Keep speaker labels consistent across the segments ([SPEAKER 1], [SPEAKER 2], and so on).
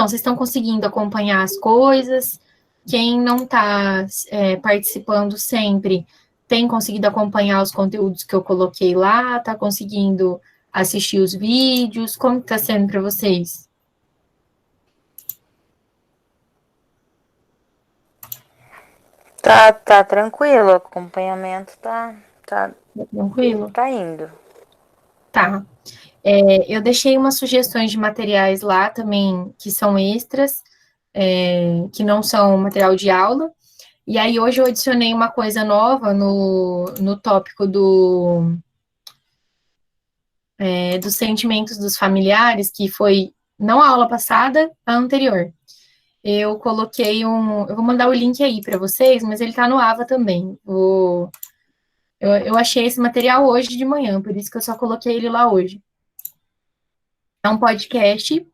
[SPEAKER 1] vocês estão conseguindo acompanhar as coisas? Quem não está participando sempre tem conseguido acompanhar os conteúdos que eu coloquei lá? Está conseguindo assistir os vídeos? Como está sendo para vocês?
[SPEAKER 2] Tá tranquilo, o acompanhamento tá
[SPEAKER 1] Tranquilo?
[SPEAKER 2] tá indo.
[SPEAKER 1] Tá. Eu deixei umas sugestões de materiais lá também, que são extras, que não são material de aula. E aí, hoje eu adicionei uma coisa nova no tópico dos sentimentos dos familiares, que foi não a aula passada, a anterior. Eu coloquei eu vou mandar o link aí para vocês, mas ele está no Ava também. Eu achei esse material hoje de manhã, por isso que eu só coloquei ele lá hoje. É um podcast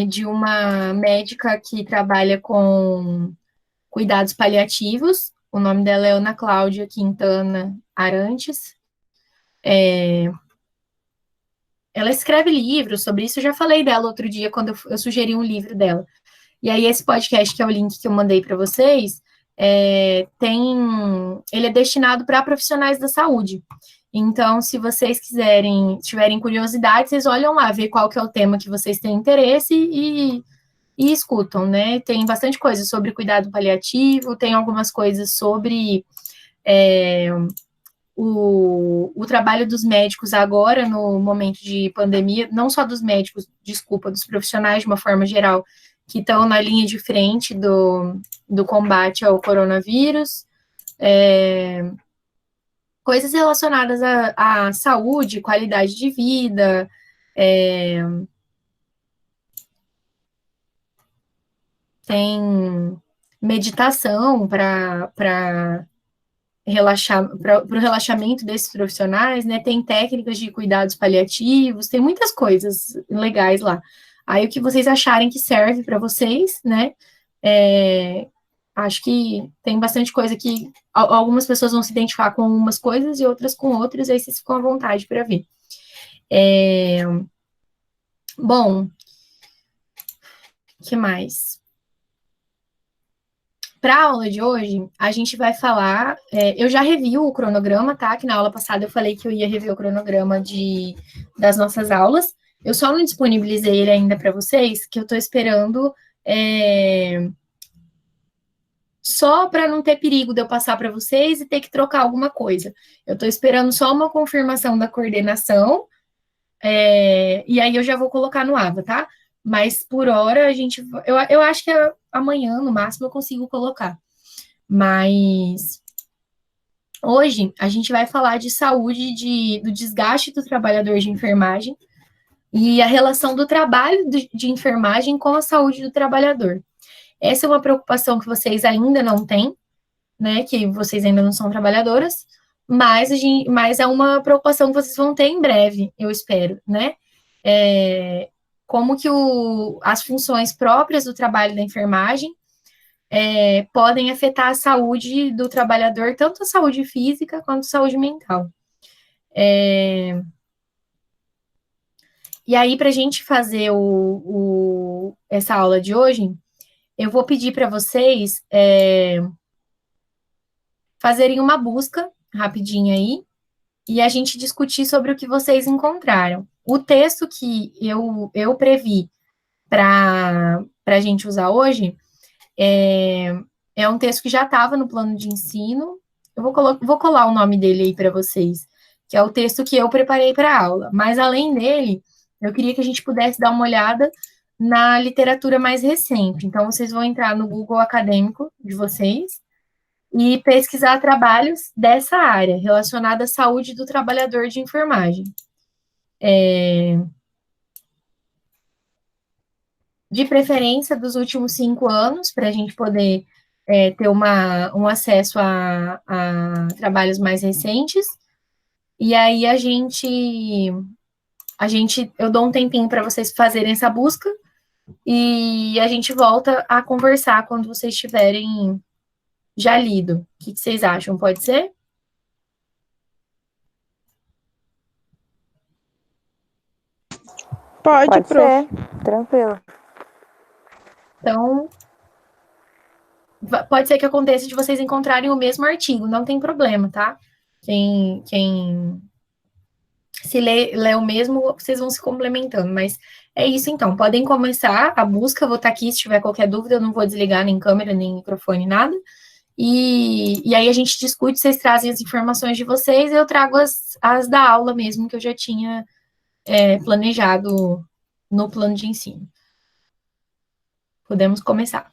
[SPEAKER 1] de uma médica que trabalha com cuidados paliativos. O nome dela é Ana Cláudia Quintana Arantes. Ela escreve livros sobre isso. Eu já falei dela outro dia, quando eu sugeri um livro dela. E aí, esse podcast, que é o link que eu mandei para vocês, ele é destinado para profissionais da saúde. Então, se vocês tiverem curiosidade, vocês olham lá, ver qual que é o tema que vocês têm interesse e escutam, né? Tem bastante coisa sobre cuidado paliativo, tem algumas coisas sobre o trabalho dos médicos agora, no momento de pandemia, não só dos médicos, desculpa, dos profissionais de uma forma geral, que estão na linha de frente do combate ao coronavírus, coisas relacionadas à saúde, qualidade de vida, tem meditação para para o relaxamento desses profissionais, né? Tem técnicas de cuidados paliativos, tem muitas coisas legais lá. Aí o que vocês acharem que serve para vocês, né? Acho que tem bastante coisa que algumas pessoas vão se identificar com umas coisas e outras com outras, aí vocês ficam à vontade para ver. Bom, o que mais? Para a aula de hoje, a gente vai falar. Eu já revi o cronograma, tá? Que na aula passada eu falei que eu ia rever o cronograma das nossas aulas. Eu só não disponibilizei ele ainda para vocês, que eu estou esperando. Só para não ter perigo de eu passar para vocês e ter que trocar alguma coisa. Eu estou esperando só uma confirmação da coordenação, e aí eu já vou colocar no AVA, tá? Mas por hora a gente. Eu acho que amanhã, no máximo, eu consigo colocar. Mas hoje a gente vai falar de saúde, do desgaste do trabalhador de enfermagem e a relação do trabalho de enfermagem com a saúde do trabalhador. Essa é uma preocupação que vocês ainda não têm, né? Que vocês ainda não são trabalhadoras, mas é uma preocupação que vocês vão ter em breve, eu espero, né? Como que as funções próprias do trabalho da enfermagem podem afetar a saúde do trabalhador, tanto a saúde física quanto a saúde mental. E aí, para a gente fazer essa aula de hoje, eu vou pedir para vocês fazerem uma busca rapidinho aí e a gente discutir sobre o que vocês encontraram. O texto que eu previ para a gente usar hoje é um texto que já estava no plano de ensino. Eu vou colar o nome dele aí para vocês, que é o texto que eu preparei para a aula. Mas, além dele, eu queria que a gente pudesse dar uma olhada na literatura mais recente. Então, vocês vão entrar no Google acadêmico de vocês e pesquisar trabalhos dessa área, relacionada à saúde do trabalhador de enfermagem. De preferência, dos últimos 5 anos, para a gente poder ter um acesso a trabalhos mais recentes. E aí eu dou um tempinho para vocês fazerem essa busca e a gente volta a conversar quando vocês tiverem já lido. O que vocês acham? Pode ser?
[SPEAKER 3] Pode, prof.
[SPEAKER 2] Ser, tranquilo.
[SPEAKER 1] Então, pode ser que aconteça de vocês encontrarem o mesmo artigo, não tem problema, tá? Quem se lê o mesmo, vocês vão se complementando, mas é isso então. Podem começar a busca, vou estar aqui se tiver qualquer dúvida, eu não vou desligar nem câmera, nem microfone, nada. E aí a gente discute, vocês trazem as informações de vocês, eu trago as da aula mesmo, que eu já tinha planejado no plano de ensino. Podemos começar.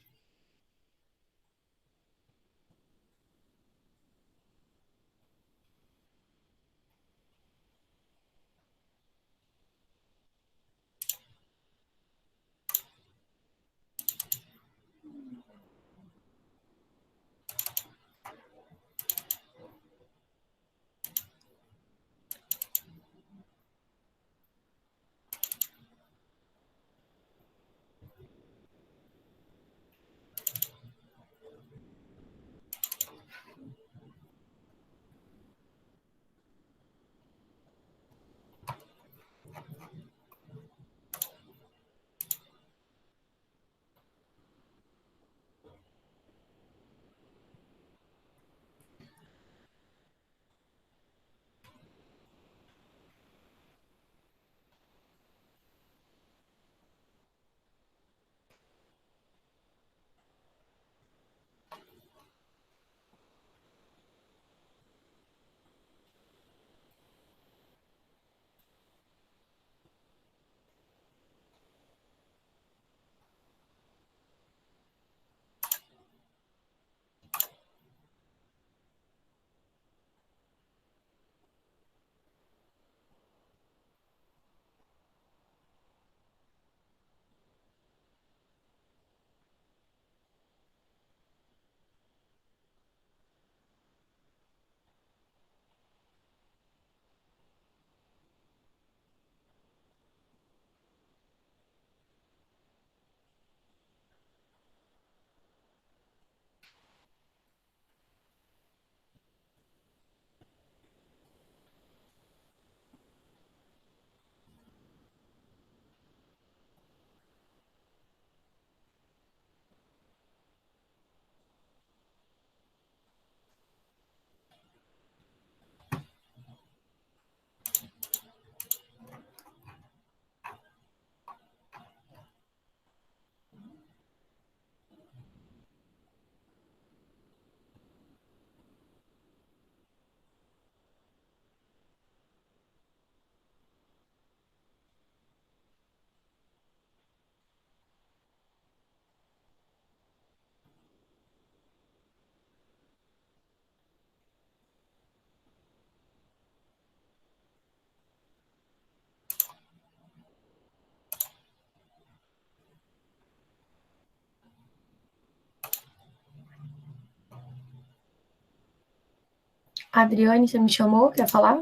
[SPEAKER 1] Adriane, você me chamou? Quer falar?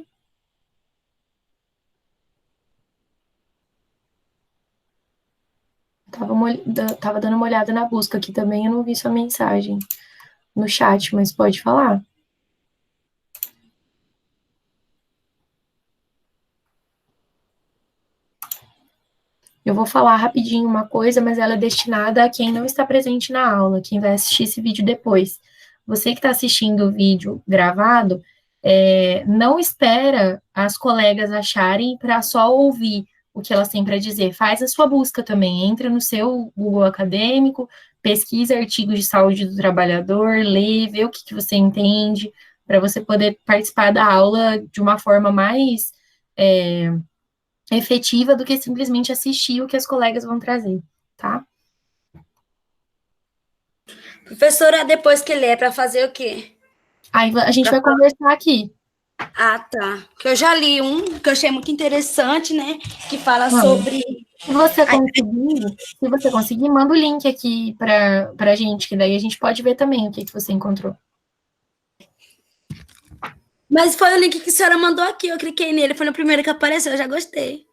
[SPEAKER 1] Tava dando uma olhada na busca aqui também, eu não vi sua mensagem no chat, mas pode falar. Eu vou falar rapidinho uma coisa, mas ela é destinada a quem não está presente na aula, quem vai assistir esse vídeo depois. Você que está assistindo o vídeo gravado, não espera as colegas acharem para só ouvir o que elas têm para dizer. Faz a sua busca também. Entra no seu Google Acadêmico, pesquisa artigos de saúde do trabalhador, lê, vê o que você entende, para você poder participar da aula de uma forma mais efetiva do que simplesmente assistir o que as colegas vão trazer, tá?
[SPEAKER 3] Professora, depois que lê, é para fazer o quê?
[SPEAKER 1] Aí a gente vai conversar aqui.
[SPEAKER 3] Ah, tá. Que eu já li um que eu achei muito interessante, né? Que fala sobre.
[SPEAKER 1] Se você conseguir, manda o link aqui para a gente, que daí a gente pode ver também o que você encontrou.
[SPEAKER 3] Mas foi o link que a senhora mandou aqui, eu cliquei nele, foi no primeiro que apareceu, eu já gostei.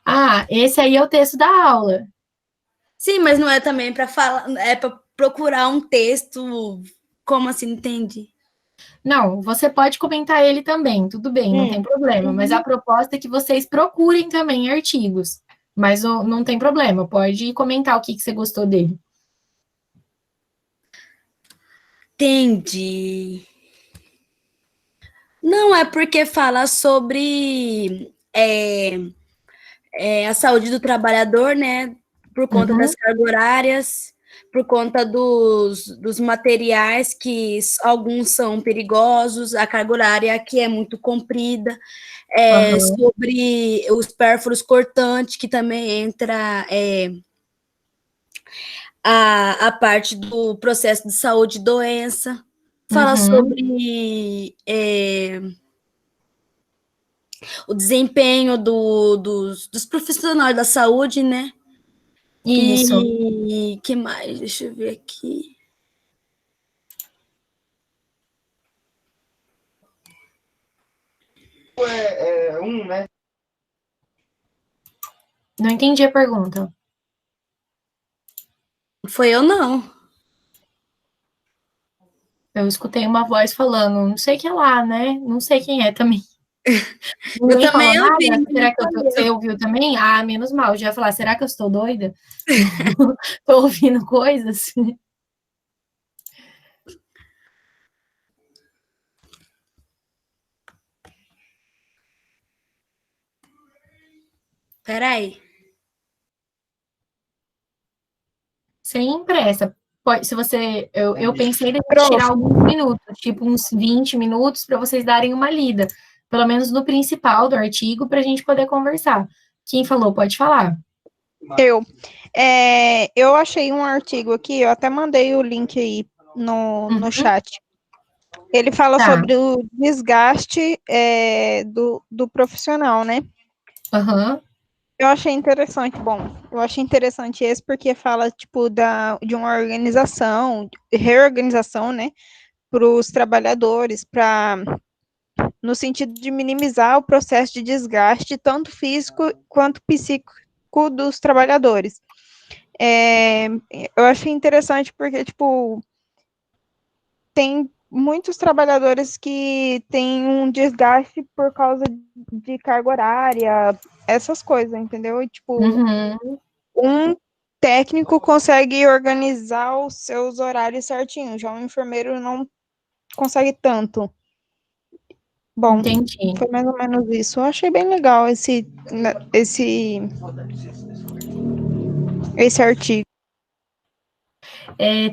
[SPEAKER 1] Ah, esse aí é o texto da aula.
[SPEAKER 3] Sim, mas não é também para falar, é para procurar um texto, como assim, entende?
[SPEAKER 1] Não, você pode comentar ele também, tudo bem, não tem problema, mas a proposta é que vocês procurem também artigos, mas não tem problema, pode comentar o que você gostou dele.
[SPEAKER 3] Entendi. Não, é porque fala sobre a saúde do trabalhador, né? Por conta das
[SPEAKER 1] Uhum,
[SPEAKER 3] cargas horárias, por conta dos materiais, que alguns são perigosos, a carga horária que é muito comprida,
[SPEAKER 1] aham,
[SPEAKER 3] sobre os pérfuros cortantes, que também entra a parte do processo de saúde e doença. Fala
[SPEAKER 1] uhum.
[SPEAKER 3] sobre o desempenho dos profissionais da saúde, né?
[SPEAKER 1] Isso.
[SPEAKER 3] E que mais? Deixa eu ver aqui.
[SPEAKER 1] Não entendi a pergunta.
[SPEAKER 3] Foi eu não.
[SPEAKER 1] Eu escutei uma voz falando, não sei quem é lá, né? Não sei quem é também.
[SPEAKER 3] Eu
[SPEAKER 1] Ninguém falou
[SPEAKER 3] também ouvi,
[SPEAKER 1] nada?
[SPEAKER 3] mas não
[SPEAKER 1] Será que
[SPEAKER 3] foi eu.
[SPEAKER 1] você ouviu também? Ah, menos mal. Eu já ia falar, será que eu estou doida? Tô ouvindo coisas?
[SPEAKER 3] Peraí.
[SPEAKER 1] Sem pressa. Se você, eu pensei em tirar
[SPEAKER 4] Prof,
[SPEAKER 1] alguns minutos, tipo uns 20 minutos, para vocês darem uma lida, pelo menos no principal do artigo, para a gente poder conversar. Quem falou, pode falar.
[SPEAKER 4] eu, eu achei um artigo aqui, eu até mandei o link aí no
[SPEAKER 1] Uhum,
[SPEAKER 4] chat. Ele fala
[SPEAKER 1] tá.
[SPEAKER 4] sobre o desgaste do profissional, né?
[SPEAKER 1] Aham,
[SPEAKER 4] Eu achei interessante, bom, eu achei interessante esse porque fala, tipo, de uma organização, reorganização, né, para os trabalhadores, no sentido de minimizar o processo de desgaste, tanto físico quanto psíquico dos trabalhadores. É, eu achei interessante porque, tipo, tem muitos trabalhadores que têm um desgaste por causa de carga horária, essas coisas, entendeu? E, tipo,
[SPEAKER 1] uhum,
[SPEAKER 4] um técnico consegue organizar os seus horários certinho, já um enfermeiro não consegue tanto. Bom,
[SPEAKER 1] entendi.
[SPEAKER 4] foi mais ou menos isso. Eu achei bem legal esse artigo.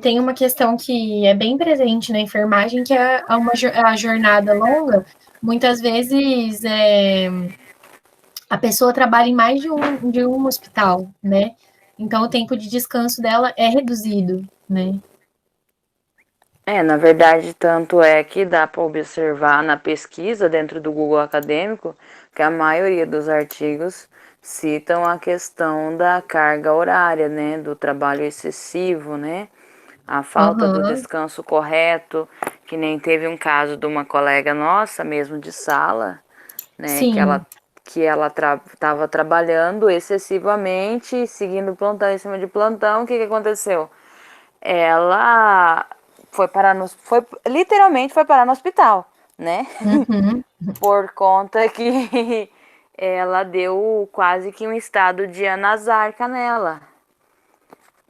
[SPEAKER 1] Tem uma questão que é bem presente na enfermagem, que é a jornada longa. Muitas vezes a pessoa trabalha em mais de um hospital, né? Então o tempo de descanso dela é reduzido, né?
[SPEAKER 2] Na verdade, tanto é que dá para observar na pesquisa dentro do Google Acadêmico que a maioria dos artigos citam a questão da carga horária, né, do trabalho excessivo, né, a falta do
[SPEAKER 1] Aham,
[SPEAKER 2] descanso correto, que nem teve um caso de uma colega nossa mesmo de sala, né,
[SPEAKER 1] sim.
[SPEAKER 2] que ela estava trabalhando excessivamente, seguindo plantão em cima de plantão. O que aconteceu? Ela foi literalmente foi parar no hospital, né?
[SPEAKER 1] Uhum.
[SPEAKER 2] Por conta que ela deu quase que um estado de anasarca nela.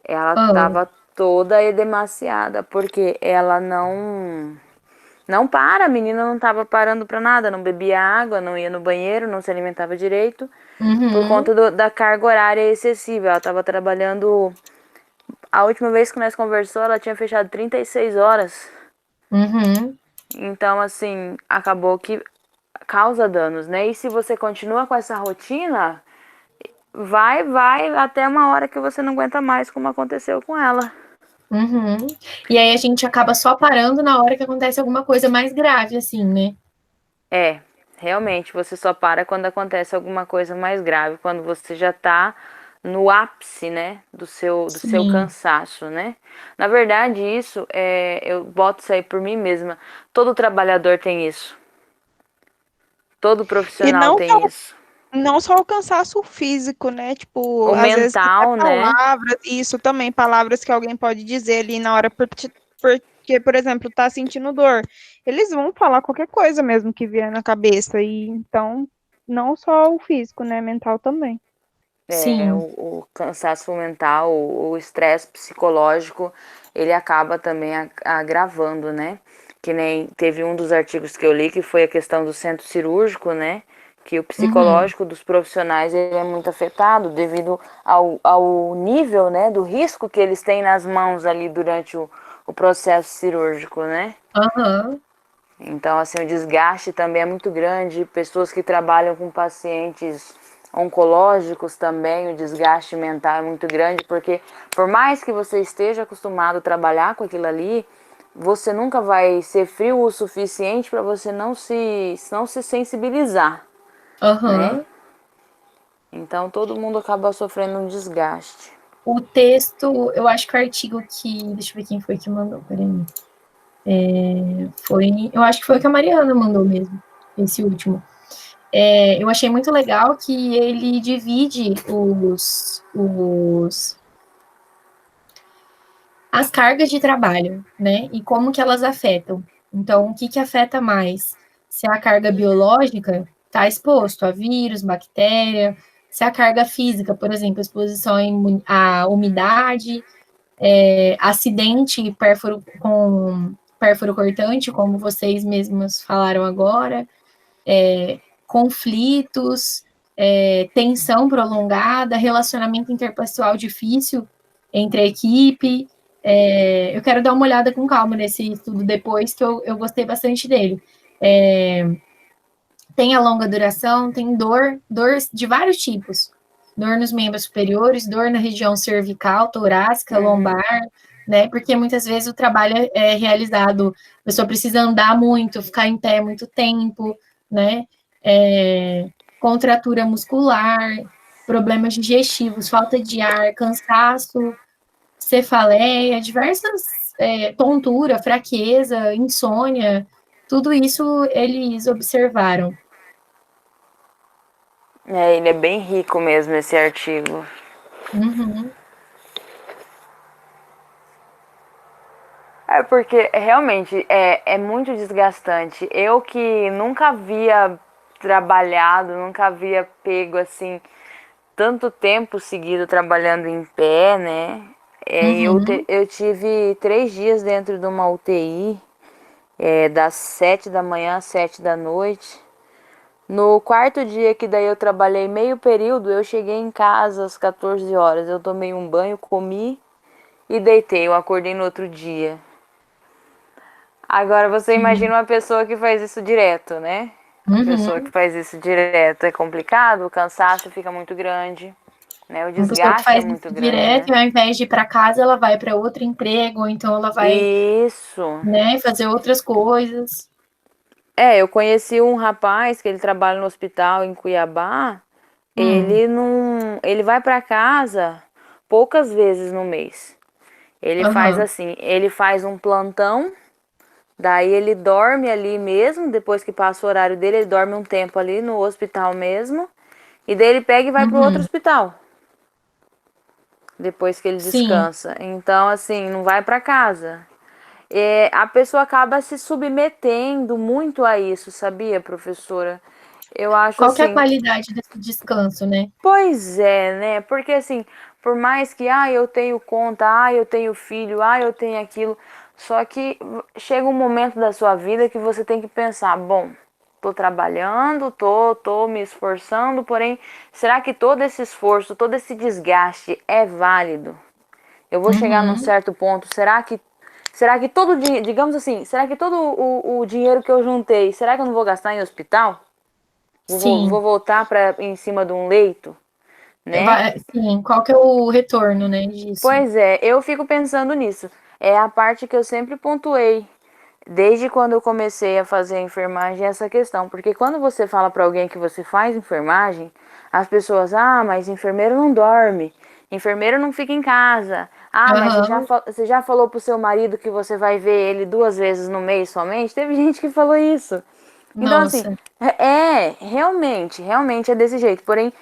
[SPEAKER 2] Ela
[SPEAKER 1] Ah,
[SPEAKER 2] tava toda edemaciada porque ela não para, a menina não tava parando pra nada, não bebia água, não ia no banheiro, não se alimentava direito, por
[SPEAKER 1] uhum.
[SPEAKER 2] conta da carga horária excessiva. Ela tava trabalhando, a última vez que nós conversou, ela tinha fechado 36 horas.
[SPEAKER 1] Uhum.
[SPEAKER 2] Então, assim, acabou que causa danos, né? E se você continua com essa rotina, vai até uma hora que você não aguenta mais, como aconteceu com ela.
[SPEAKER 1] Uhum. E aí a gente acaba só parando na hora que acontece alguma coisa mais grave, assim, né?
[SPEAKER 2] É, realmente, você só para quando acontece alguma coisa mais grave, quando você já tá no ápice, né, do seu
[SPEAKER 1] Sim.
[SPEAKER 2] cansaço, né? Na verdade, eu boto isso aí por mim mesma. Todo trabalhador tem isso. Todo
[SPEAKER 4] E
[SPEAKER 2] profissional tem isso.
[SPEAKER 4] não só o cansaço físico, né? Tipo,
[SPEAKER 2] O
[SPEAKER 4] às vezes até
[SPEAKER 2] mental, né?
[SPEAKER 4] palavras, isso também, palavras que alguém pode dizer ali na hora, porque, por exemplo, tá sentindo dor. Eles vão falar qualquer coisa mesmo que vier na cabeça, e então, não só o físico, né? Mental também.
[SPEAKER 2] É,
[SPEAKER 1] Sim.
[SPEAKER 2] o cansaço mental, o estresse psicológico, ele acaba também agravando, né? Que nem teve um dos artigos que eu li que foi a questão do centro cirúrgico, né? Que o
[SPEAKER 1] Uhum.
[SPEAKER 2] psicológico dos profissionais ele é muito afetado devido ao nível, né, do risco que eles têm nas mãos ali durante o processo cirúrgico, né?
[SPEAKER 1] Aham.
[SPEAKER 2] Então, assim, o desgaste também é muito grande. Pessoas que trabalham com pacientes oncológicos também, o desgaste mental é muito grande, porque por mais que você esteja acostumado a trabalhar com aquilo ali, você nunca vai ser frio o suficiente para você não se sensibilizar, né?
[SPEAKER 1] Aham.
[SPEAKER 2] Então todo mundo acaba sofrendo um desgaste.
[SPEAKER 1] O texto, eu acho que o artigo que. Deixa eu ver quem foi que mandou, peraí. Eu acho que foi o que a Mariana mandou mesmo, esse último. Eu achei muito legal que ele divide as cargas de trabalho, né? E como que elas afetam. Então, o que que afeta mais? Se a carga biológica está exposto a vírus, bactéria, se a carga física, por exemplo, exposição à umidade, acidente com pérfuro cortante, como vocês mesmos falaram agora, conflitos, tensão prolongada, relacionamento interpessoal difícil entre a equipe. Eu quero dar uma olhada com calma nesse estudo depois, que eu gostei bastante dele. Tem a longa duração, tem dor de vários tipos. Dor nos membros superiores, dor na região cervical, torácica,
[SPEAKER 2] Uhum.
[SPEAKER 1] lombar, né? Porque muitas vezes o trabalho é realizado, a pessoa precisa andar muito, ficar em pé muito tempo, né? Contratura muscular, problemas digestivos, falta de ar, cansaço, cefaleia, diversas tontura, fraqueza, insônia, tudo isso eles observaram.
[SPEAKER 2] Ele é bem rico mesmo, esse artigo.
[SPEAKER 1] Uhum,
[SPEAKER 2] É porque realmente é muito desgastante. Eu que nunca havia trabalhado, nunca havia pego assim tanto tempo seguido trabalhando em pé, né?
[SPEAKER 1] uhum,
[SPEAKER 2] Eu tive 3 dias dentro de uma UTI, das 7 da manhã às 7 da noite. No quarto dia que daí eu trabalhei meio período, eu cheguei em casa às 14 horas. Eu tomei um banho, comi e deitei. Eu acordei no outro dia. Agora você
[SPEAKER 1] sim,
[SPEAKER 2] imagina uma pessoa que faz isso direto, né? Uma pessoa que
[SPEAKER 1] uhum.
[SPEAKER 2] faz isso direto é complicado, o cansaço fica muito grande, né? O
[SPEAKER 1] Uma pessoa que
[SPEAKER 2] desgaste é
[SPEAKER 1] faz isso
[SPEAKER 2] muito grande,
[SPEAKER 1] direto,
[SPEAKER 2] né?
[SPEAKER 1] e ao invés de ir para casa, ela vai para outro emprego, ou então ela vai,
[SPEAKER 2] Isso.
[SPEAKER 1] né, fazer outras coisas.
[SPEAKER 2] Eu conheci um rapaz que ele trabalha no hospital em Cuiabá.
[SPEAKER 1] Hum,
[SPEAKER 2] Ele não, ele vai para casa poucas vezes no mês. Ele faz
[SPEAKER 1] aham,
[SPEAKER 2] assim, ele faz um plantão. Daí ele dorme ali mesmo, depois que passa o horário dele, ele dorme um tempo ali no hospital mesmo. E daí ele pega e vai pro outro
[SPEAKER 1] uhum,
[SPEAKER 2] hospital, depois que ele
[SPEAKER 1] sim.
[SPEAKER 2] descansa. Então, assim, não vai pra casa. A pessoa acaba se submetendo muito a isso, sabia, professora? Eu acho
[SPEAKER 1] Qual que é a
[SPEAKER 2] assim,
[SPEAKER 1] qualidade desse descanso, né?
[SPEAKER 2] pois é, né? Porque assim, por mais que, eu tenho conta, eu tenho filho, eu tenho aquilo, só que chega um momento da sua vida que você tem que pensar, bom, tô trabalhando, tô me esforçando, porém, será que todo esse esforço, todo esse desgaste é válido? Eu vou chegar num
[SPEAKER 1] Uhum,
[SPEAKER 2] certo ponto, será que todo dinheiro, digamos assim, será que todo o dinheiro que eu juntei, será que eu não vou gastar em hospital? Vou
[SPEAKER 1] sim.
[SPEAKER 2] voltar para em cima de um leito, né?
[SPEAKER 1] Sim, qual que é o retorno, né, disso?
[SPEAKER 2] Pois é, eu fico pensando nisso. É a parte que eu sempre pontuei, desde quando eu comecei a fazer a enfermagem, essa questão. Porque quando você fala para alguém que você faz enfermagem, as pessoas, mas enfermeiro não dorme, enfermeiro não fica em casa. Mas
[SPEAKER 1] Aham,
[SPEAKER 2] você já falou pro seu marido que você vai ver ele 2 vezes no mês somente? Teve gente que falou isso. Então, assim,
[SPEAKER 1] nossa.
[SPEAKER 2] realmente é desse jeito. Porém,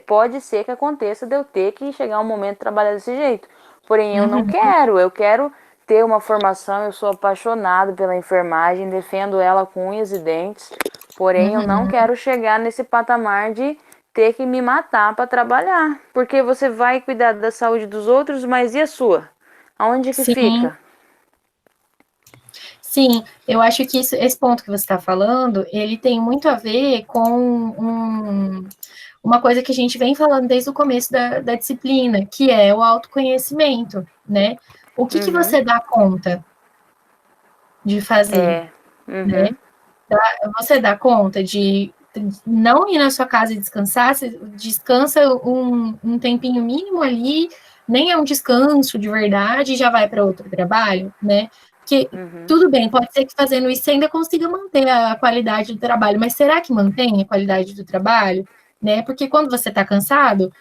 [SPEAKER 2] pode ser que aconteça de eu ter que chegar um momento de trabalhar desse jeito. Porém,
[SPEAKER 1] Uhum,
[SPEAKER 2] eu quero ter uma formação, eu sou apaixonado pela enfermagem, defendo ela com unhas e dentes. Porém, eu não
[SPEAKER 1] uhum,
[SPEAKER 2] quero chegar nesse patamar de ter que me matar para trabalhar. Porque você vai cuidar da saúde dos outros, mas e a sua? Aonde que
[SPEAKER 1] Sim,
[SPEAKER 2] fica?
[SPEAKER 1] sim, eu acho que esse ponto que você está falando, ele tem muito a ver com uma coisa que a gente vem falando desde o começo da disciplina, que é o autoconhecimento, né? O que
[SPEAKER 2] Uhum.
[SPEAKER 1] você dá conta de fazer,
[SPEAKER 2] É.
[SPEAKER 1] né?
[SPEAKER 2] Uhum.
[SPEAKER 1] Você dá conta de não ir na sua casa e descansar, você descansa um tempinho mínimo ali, nem é um descanso de verdade, e já vai para outro trabalho, né? Porque
[SPEAKER 2] Uhum.
[SPEAKER 1] tudo bem, pode ser que fazendo isso você ainda consiga manter a qualidade do trabalho, mas será que mantém a qualidade do trabalho? Né? Porque quando você está cansado,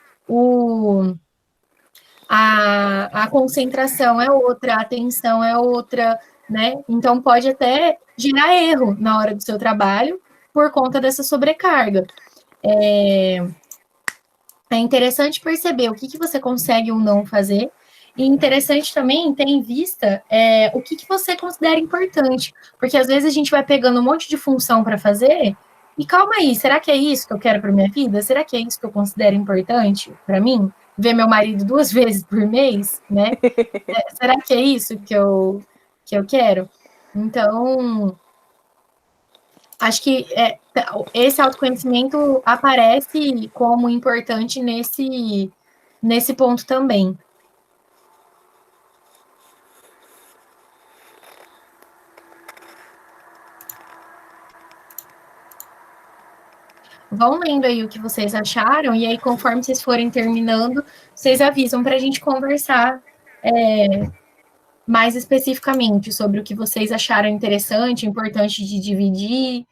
[SPEAKER 1] a concentração é outra, a atenção é outra, né? Então pode até gerar erro na hora do seu trabalho por conta dessa sobrecarga. É interessante perceber o que você consegue ou não fazer, e interessante também ter em vista o que você considera importante, porque às vezes a gente vai pegando um monte de função para fazer, e calma aí, será que é isso que eu quero para minha vida? Será que é isso que eu considero importante para mim? Ver meu marido 2 vezes por mês, né? Será que é isso que eu quero? Então, acho que esse autoconhecimento aparece como importante nesse ponto também. Vão lendo aí o que vocês acharam, e aí, conforme vocês forem terminando, vocês avisam para a gente conversar mais especificamente sobre o que vocês acharam interessante, importante de dividir.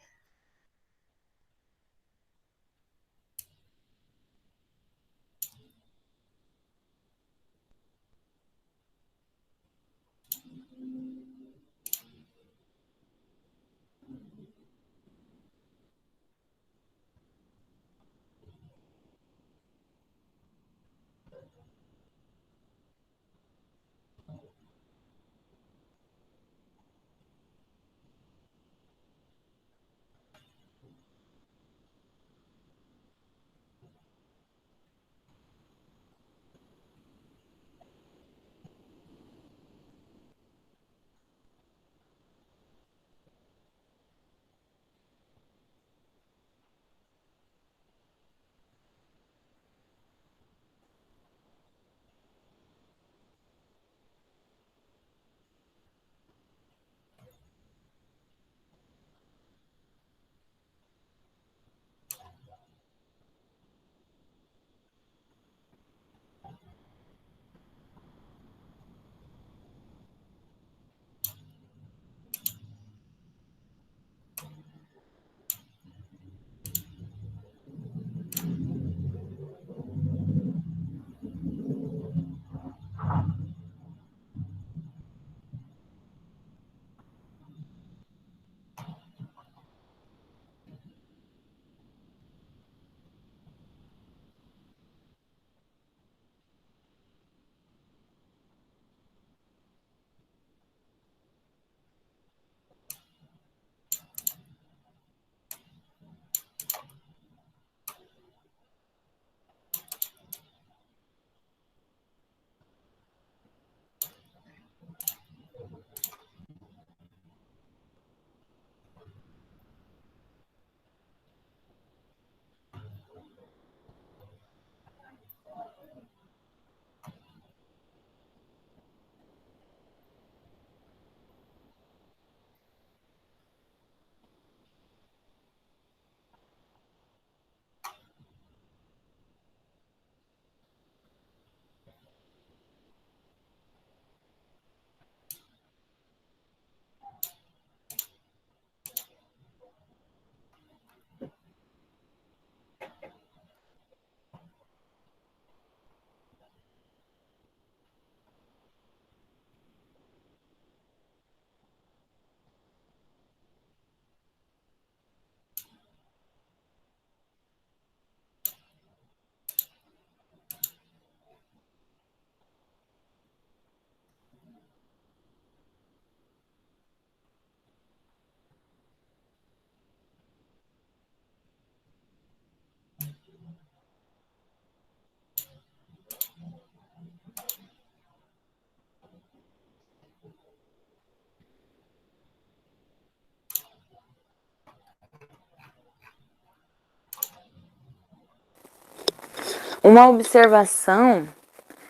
[SPEAKER 2] Uma observação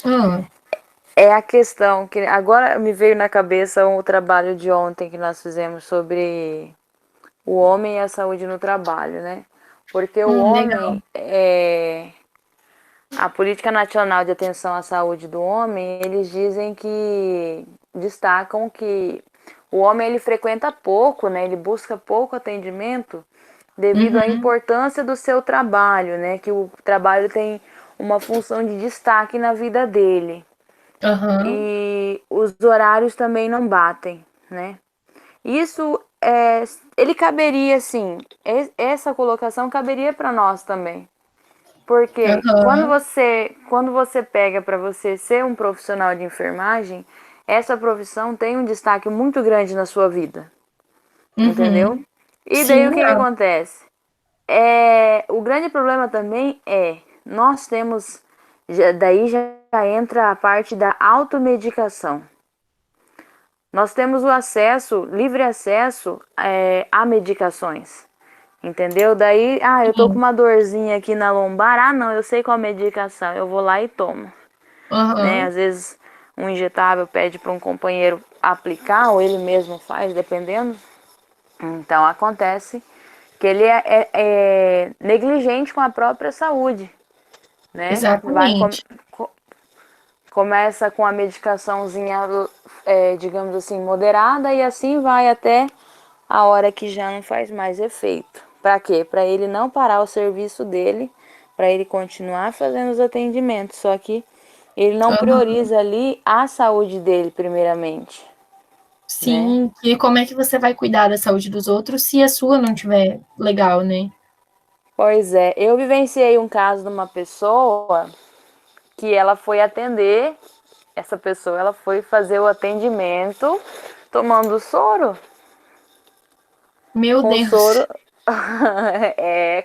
[SPEAKER 1] Ah,
[SPEAKER 2] é a questão que agora me veio na cabeça o trabalho de ontem que nós fizemos sobre o homem e a saúde no trabalho, né? Porque o
[SPEAKER 1] legal.
[SPEAKER 2] homem, a Política Nacional de Atenção à Saúde do Homem, eles dizem que destacam que o homem ele frequenta pouco, né? Ele busca pouco atendimento devido à
[SPEAKER 1] Uhum,
[SPEAKER 2] importância do seu trabalho, né? Que o trabalho tem uma função de destaque na vida dele.
[SPEAKER 1] aham,
[SPEAKER 2] E os horários também não batem, né? Isso ele caberia assim, essa colocação caberia para nós também. Porque
[SPEAKER 1] aham,
[SPEAKER 2] quando você pega para você ser um profissional de enfermagem, essa profissão tem um destaque muito grande na sua vida, entendeu?
[SPEAKER 1] uhum.
[SPEAKER 2] E daí
[SPEAKER 1] Sim,
[SPEAKER 2] o que que
[SPEAKER 1] não.
[SPEAKER 2] acontece? O grande problema também nós temos, daí já entra a parte da automedicação. Nós temos o acesso, livre acesso a medicações, entendeu? Daí, eu tô com
[SPEAKER 1] Sim,
[SPEAKER 2] uma dorzinha aqui na lombar, não, eu sei qual medicação, eu vou lá e tomo, né?
[SPEAKER 1] aham,
[SPEAKER 2] Às vezes um injetável pede para um companheiro aplicar, ou ele mesmo faz, dependendo. Então acontece que ele é negligente com a própria saúde, né?
[SPEAKER 1] exatamente.
[SPEAKER 2] Começa com a medicaçãozinha, digamos assim, moderada e assim vai até a hora que já não faz mais efeito. Para quê? Para ele não parar o serviço dele, para ele continuar fazendo os atendimentos, só que ele não
[SPEAKER 1] Aham.
[SPEAKER 2] prioriza ali a saúde dele primeiramente, né?
[SPEAKER 1] Sim, e como é que você vai cuidar da saúde dos outros se a sua não tiver legal, né?
[SPEAKER 2] Pois é, eu vivenciei um caso de uma pessoa que ela foi atender, essa pessoa ela foi fazer o atendimento tomando soro,
[SPEAKER 1] Meu
[SPEAKER 2] com
[SPEAKER 1] Deus.
[SPEAKER 2] soro,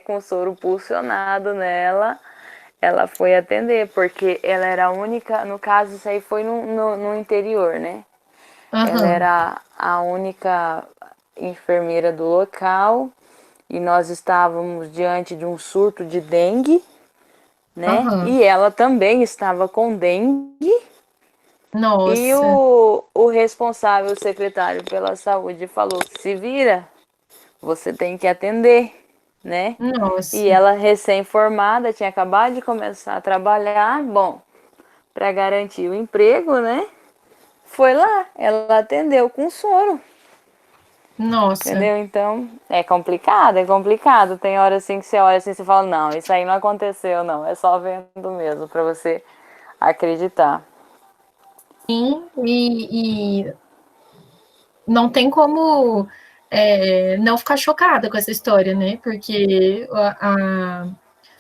[SPEAKER 2] com soro pulsionado nela, ela foi atender, porque ela era a única, no caso isso aí foi no interior, né? Ela
[SPEAKER 1] Aham,
[SPEAKER 2] era a única enfermeira do local e nós estávamos diante de um surto de dengue, né?
[SPEAKER 1] aham.
[SPEAKER 2] E ela também estava com dengue. E
[SPEAKER 1] Nossa,
[SPEAKER 2] o responsável, o secretário pela saúde, falou: se vira, você tem que atender, né? E
[SPEAKER 1] nossa.
[SPEAKER 2] ela, recém-formada, tinha acabado de começar a trabalhar. Bom, para garantir o emprego, né? Foi lá, ela atendeu com soro,
[SPEAKER 1] Nossa.
[SPEAKER 2] entendeu? Então, é complicado, é complicado. Tem hora assim que você olha assim e você fala: não, isso aí não aconteceu, não. É só vendo mesmo, para você acreditar.
[SPEAKER 1] Sim, e não tem como não ficar chocada com essa história, né? Porque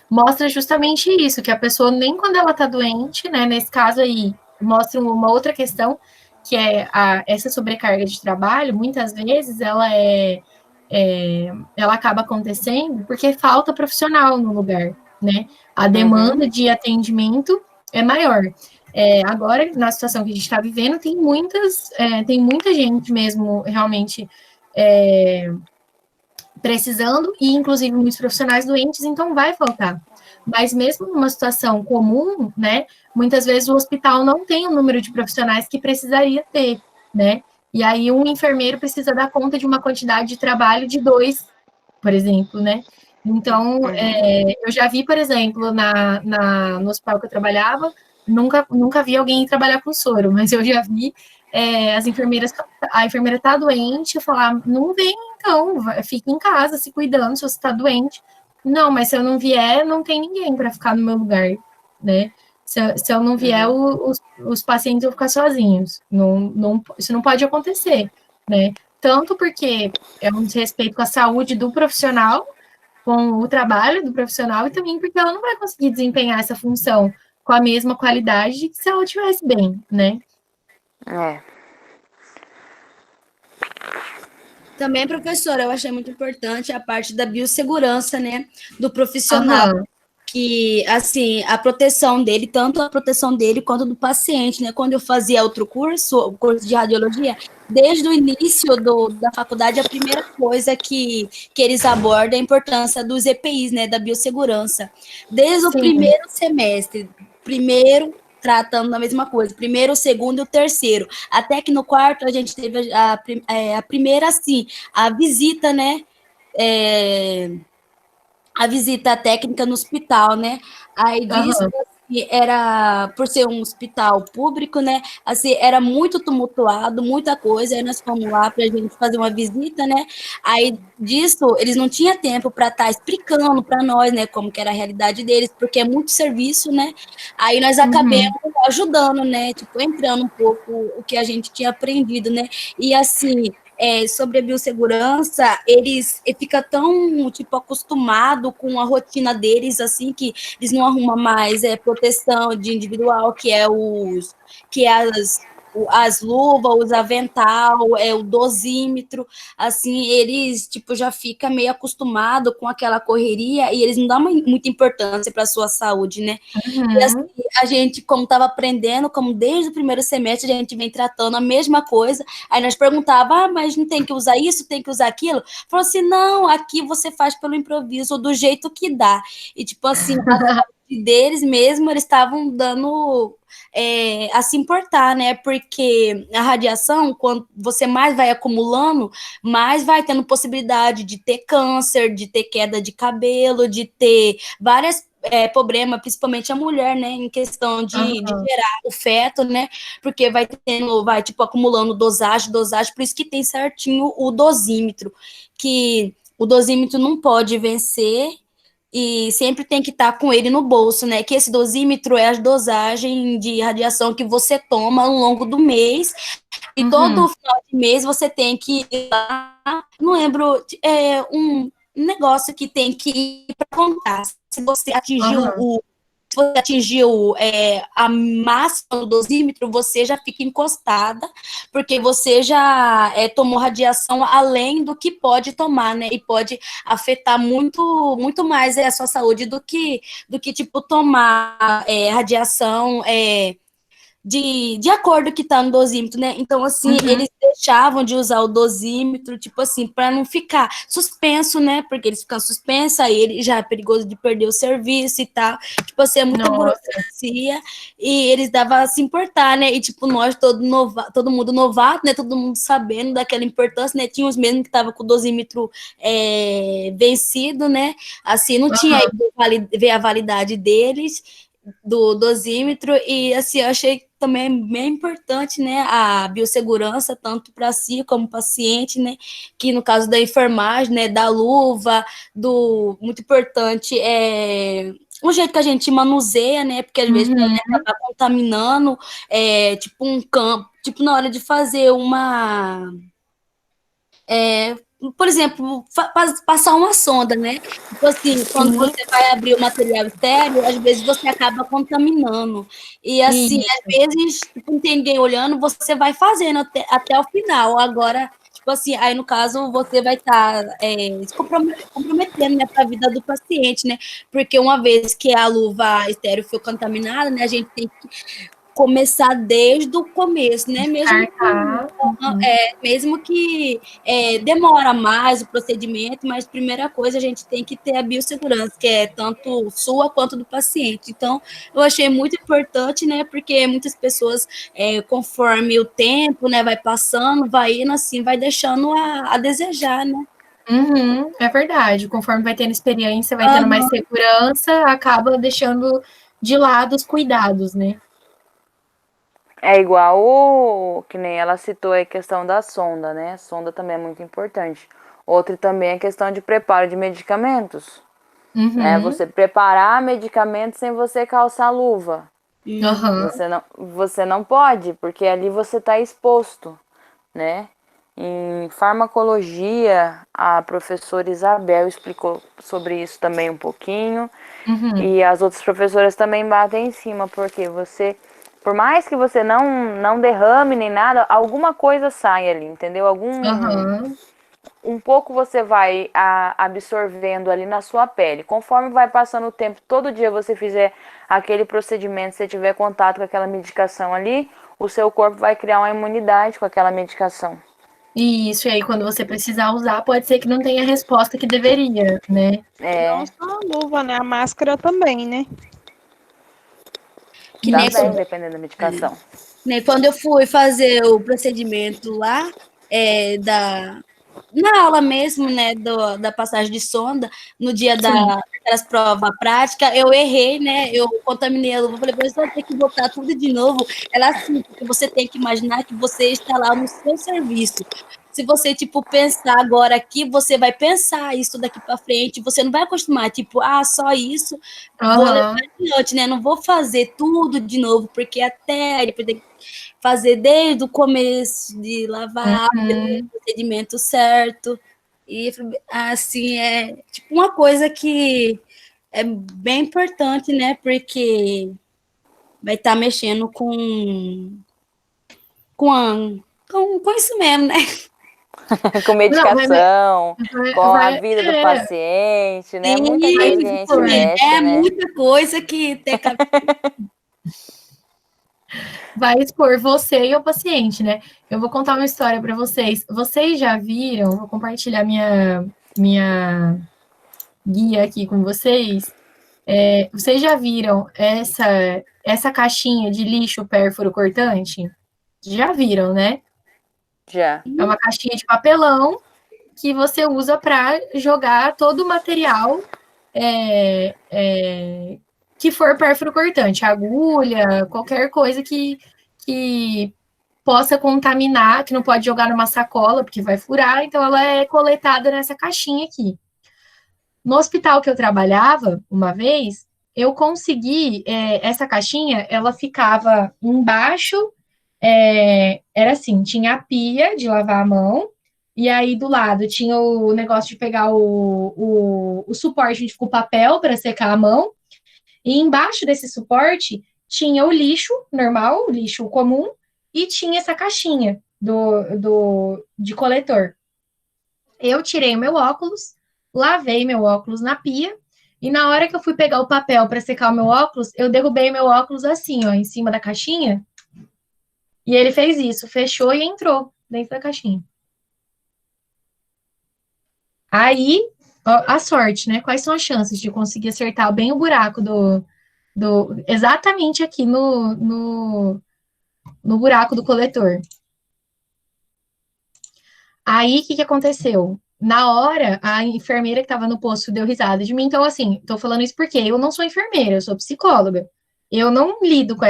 [SPEAKER 1] mostra justamente isso, que a pessoa, nem quando ela tá doente, né? Nesse caso aí, mostra uma outra questão, que é essa sobrecarga de trabalho, muitas vezes ela acaba acontecendo porque falta profissional no lugar, né? A demanda
[SPEAKER 2] Uhum.
[SPEAKER 1] de atendimento é maior. Agora, na situação que a gente está vivendo, tem muita gente mesmo realmente é, precisando, e inclusive muitos profissionais doentes, então vai faltar. Mas mesmo numa situação comum, né, muitas vezes o hospital não tem o número de profissionais que precisaria ter, né? E aí um enfermeiro precisa dar conta de uma quantidade de trabalho de dois, por exemplo, né? Então,
[SPEAKER 2] Uhum.
[SPEAKER 1] eu já vi, por exemplo, no hospital que eu trabalhava, nunca vi alguém trabalhar com soro, mas eu já vi as enfermeiras, a enfermeira tá doente, falar, não vem então, fica em casa se cuidando se você está doente. Não, mas se eu não vier, não tem ninguém para ficar no meu lugar, né? Se eu não vier,
[SPEAKER 2] Uhum.
[SPEAKER 1] os pacientes vão ficar sozinhos. Isso não pode acontecer, né? Tanto porque é um desrespeito com a saúde do profissional, com o trabalho do profissional, e também porque ela não vai conseguir desempenhar essa função com a mesma qualidade que se ela estivesse bem, né?
[SPEAKER 2] É.
[SPEAKER 3] Também, professora, eu achei muito importante a parte da biossegurança, né, do profissional,
[SPEAKER 1] Aham,
[SPEAKER 3] que, assim, a proteção dele, tanto a proteção dele quanto do paciente, né? Quando eu fazia outro curso, o curso de radiologia, desde o início da faculdade, a primeira coisa que eles abordam é a importância dos EPIs, né? Da biossegurança. Desde o
[SPEAKER 1] Sim.
[SPEAKER 3] primeiro semestre, primeiro tratando da mesma coisa, primeiro, o segundo e o terceiro, até que no quarto a gente teve a primeira, assim, a visita, né? A visita técnica no hospital, né? Aí disso,
[SPEAKER 1] Aham.
[SPEAKER 3] assim, era, por ser um hospital público, né? Assim, era muito tumultuado, muita coisa. Aí nós fomos lá para a gente fazer uma visita, né? Aí disso, eles não tinham tempo para estar explicando para nós, né, como que era a realidade deles, porque é muito serviço, né? Aí nós acabamos
[SPEAKER 1] Uhum.
[SPEAKER 3] ajudando, né? Tipo, entrando um pouco o que a gente tinha aprendido, né? E assim, sobre a biossegurança, eles ficam tão, tipo, acostumado com a rotina deles, assim, que eles não arrumam mais proteção de individual, que é as luvas, os avental, o dosímetro, assim, eles, tipo, já ficam meio acostumados com aquela correria e eles não dão muita importância para a sua saúde, né? E assim,
[SPEAKER 1] Uhum.
[SPEAKER 3] a gente, como estava aprendendo, como desde o primeiro semestre a gente vem tratando a mesma coisa, aí nós perguntava, mas não tem que usar isso, tem que usar aquilo? Falou assim, não, aqui você faz pelo improviso, do jeito que dá. E tipo assim, a saúde deles mesmo, eles estavam dando a se importar, né? Porque a radiação, quando você mais vai acumulando, mais vai tendo possibilidade de ter câncer, de ter queda de cabelo, de ter várias problema, principalmente a mulher, né, em questão de
[SPEAKER 1] Aham.
[SPEAKER 3] gerar o feto, né, porque vai, tipo, acumulando dosagem, por isso que tem certinho o dosímetro, que o dosímetro não pode vencer e sempre tem que estar com ele no bolso, né, que esse dosímetro é a dosagem de radiação que você toma ao longo do mês, e todo
[SPEAKER 1] Uhum.
[SPEAKER 3] final de mês você tem que ir lá, não lembro, um negócio que tem que ir para contar. Se você atingiu
[SPEAKER 1] Aham.
[SPEAKER 3] a máxima do dosímetro, você já fica encostada, porque você já tomou radiação além do que pode tomar, né? E pode afetar muito, muito mais a sua saúde do que tipo, tomar radiação. De acordo que tá no dosímetro, né? Então, assim,
[SPEAKER 1] Uhum.
[SPEAKER 3] eles deixavam de usar o dosímetro, tipo assim, para não ficar suspenso, né? Porque eles ficam suspensos, aí ele já é perigoso de perder o serviço e tal. Tipo assim, é muita
[SPEAKER 1] Nossa.
[SPEAKER 3] burocracia, e eles davam a se importar, né? E, tipo, nós, todo mundo novato, né? Todo mundo sabendo daquela importância, né? Tinha os mesmos que estavam com o dosímetro vencido, né? Assim, não tinha aí
[SPEAKER 1] Aham.
[SPEAKER 3] ver a validade deles do dosímetro, e assim, eu achei também bem importante, né, a biossegurança, tanto para si como paciente, né, que no caso da enfermagem, né, da luva, muito importante o jeito que a gente manuseia, né, porque às vezes pode
[SPEAKER 1] Uhum.
[SPEAKER 3] acabar contaminando, tipo um campo, tipo na hora de fazer por exemplo, passar uma sonda, né? Tipo assim, quando
[SPEAKER 1] Sim.
[SPEAKER 3] você vai abrir o material estéreo, às vezes você acaba contaminando. E assim, às
[SPEAKER 1] Isso.
[SPEAKER 3] vezes, tipo, não tem ninguém olhando, você vai fazendo até o final. Agora, tipo assim, aí no caso você vai estar se comprometendo, né, para a vida do paciente, né? Porque uma vez que a luva estéreo foi contaminada, né, a gente tem que começar desde o começo, né?
[SPEAKER 1] Descartar. Uhum.
[SPEAKER 3] Mesmo que demora mais o procedimento, mas primeira coisa a gente tem que ter a biossegurança, que é tanto sua quanto do paciente. Então, eu achei muito importante, né? Porque muitas pessoas, conforme o tempo, né, vai passando, vai indo assim, vai deixando a desejar, né?
[SPEAKER 1] Uhum. É verdade. Conforme vai tendo experiência, vai tendo mais segurança, acaba deixando de lado os cuidados, né?
[SPEAKER 2] É igual que nem ela citou aí a questão da sonda, né? A sonda também é muito importante. Outra também é a questão de preparo de medicamentos, né?
[SPEAKER 1] Uhum.
[SPEAKER 2] Você preparar medicamentos sem você calçar luva.
[SPEAKER 1] Aham.
[SPEAKER 2] Você não pode, porque ali você está exposto, né? Em farmacologia, a professora Isabel explicou sobre isso também um pouquinho.
[SPEAKER 1] Uhum.
[SPEAKER 2] E as outras professoras também batem em cima, porque você, por mais que você não derrame nem nada, alguma coisa sai ali, entendeu?
[SPEAKER 1] Aham.
[SPEAKER 2] um pouco você vai absorvendo ali na sua pele. Conforme vai passando o tempo, todo dia você fizer aquele procedimento, se tiver contato com aquela medicação ali, o seu corpo vai criar uma imunidade com aquela medicação.
[SPEAKER 1] E aí, quando você precisar usar, pode ser que não tenha a resposta que deveria, né?
[SPEAKER 4] Não só a luva, né? A máscara também, né?
[SPEAKER 3] Que nem
[SPEAKER 2] Também,
[SPEAKER 3] quando,
[SPEAKER 2] dependendo da medicação.
[SPEAKER 3] nem quando eu fui fazer o procedimento lá, na aula mesmo, né, da passagem de sonda, no dia
[SPEAKER 1] Sim.
[SPEAKER 3] daquelas provas práticas, eu errei, né, eu contaminei a luva, falei, professor, tem que botar tudo de novo. Ela assim, porque você tem que imaginar que você está lá no seu serviço. Se você, tipo, pensar agora aqui, você vai pensar isso daqui para frente, você não vai acostumar, tipo, só isso, vou levar adiante, né, não vou fazer tudo de novo, porque até depois tem que fazer desde o começo, de lavar, o procedimento certo. E, assim, é tipo uma coisa que é bem importante, né? Porque vai estar mexendo com, a, com isso mesmo, né?
[SPEAKER 2] Com
[SPEAKER 1] Não,
[SPEAKER 2] medicação, com a vida do
[SPEAKER 1] é,
[SPEAKER 2] paciente, né? Muita
[SPEAKER 3] E
[SPEAKER 2] coisa que a gente mexe,
[SPEAKER 3] é
[SPEAKER 2] né?
[SPEAKER 3] muita coisa que tem que.
[SPEAKER 1] vai expor você e o paciente, né? Eu vou contar uma história para vocês. Vocês já viram? Vou compartilhar minha guia aqui com vocês. Vocês já viram essa caixinha de lixo pérfuro cortante? Já viram, né?
[SPEAKER 2] Já.
[SPEAKER 1] É uma caixinha de papelão que você usa para jogar todo o material é, é, que for pérfuro cortante, agulha, qualquer coisa que possa contaminar, que não pode jogar numa sacola, porque vai furar, então ela é coletada nessa caixinha aqui. No hospital que eu trabalhava, uma vez, eu consegui, essa caixinha, ela ficava embaixo, era assim, tinha a pia de lavar a mão, e aí do lado tinha o negócio de pegar o suporte onde fica o papel para secar a mão, e embaixo desse suporte tinha o lixo normal, o lixo comum, e tinha essa caixinha de coletor. Eu tirei o meu óculos, lavei meu óculos na pia, e na hora que eu fui pegar o papel para secar o meu óculos, eu derrubei meu óculos assim, ó, em cima da caixinha, e ele fez isso, fechou e entrou dentro da caixinha. Aí, ó, a sorte, né? Quais são as chances de conseguir acertar bem o buraco exatamente aqui no buraco do coletor? Aí, o que aconteceu? Na hora, a enfermeira que estava no posto deu risada de mim. Então, assim, tô falando isso porque eu não sou enfermeira, eu sou psicóloga. Eu não lido com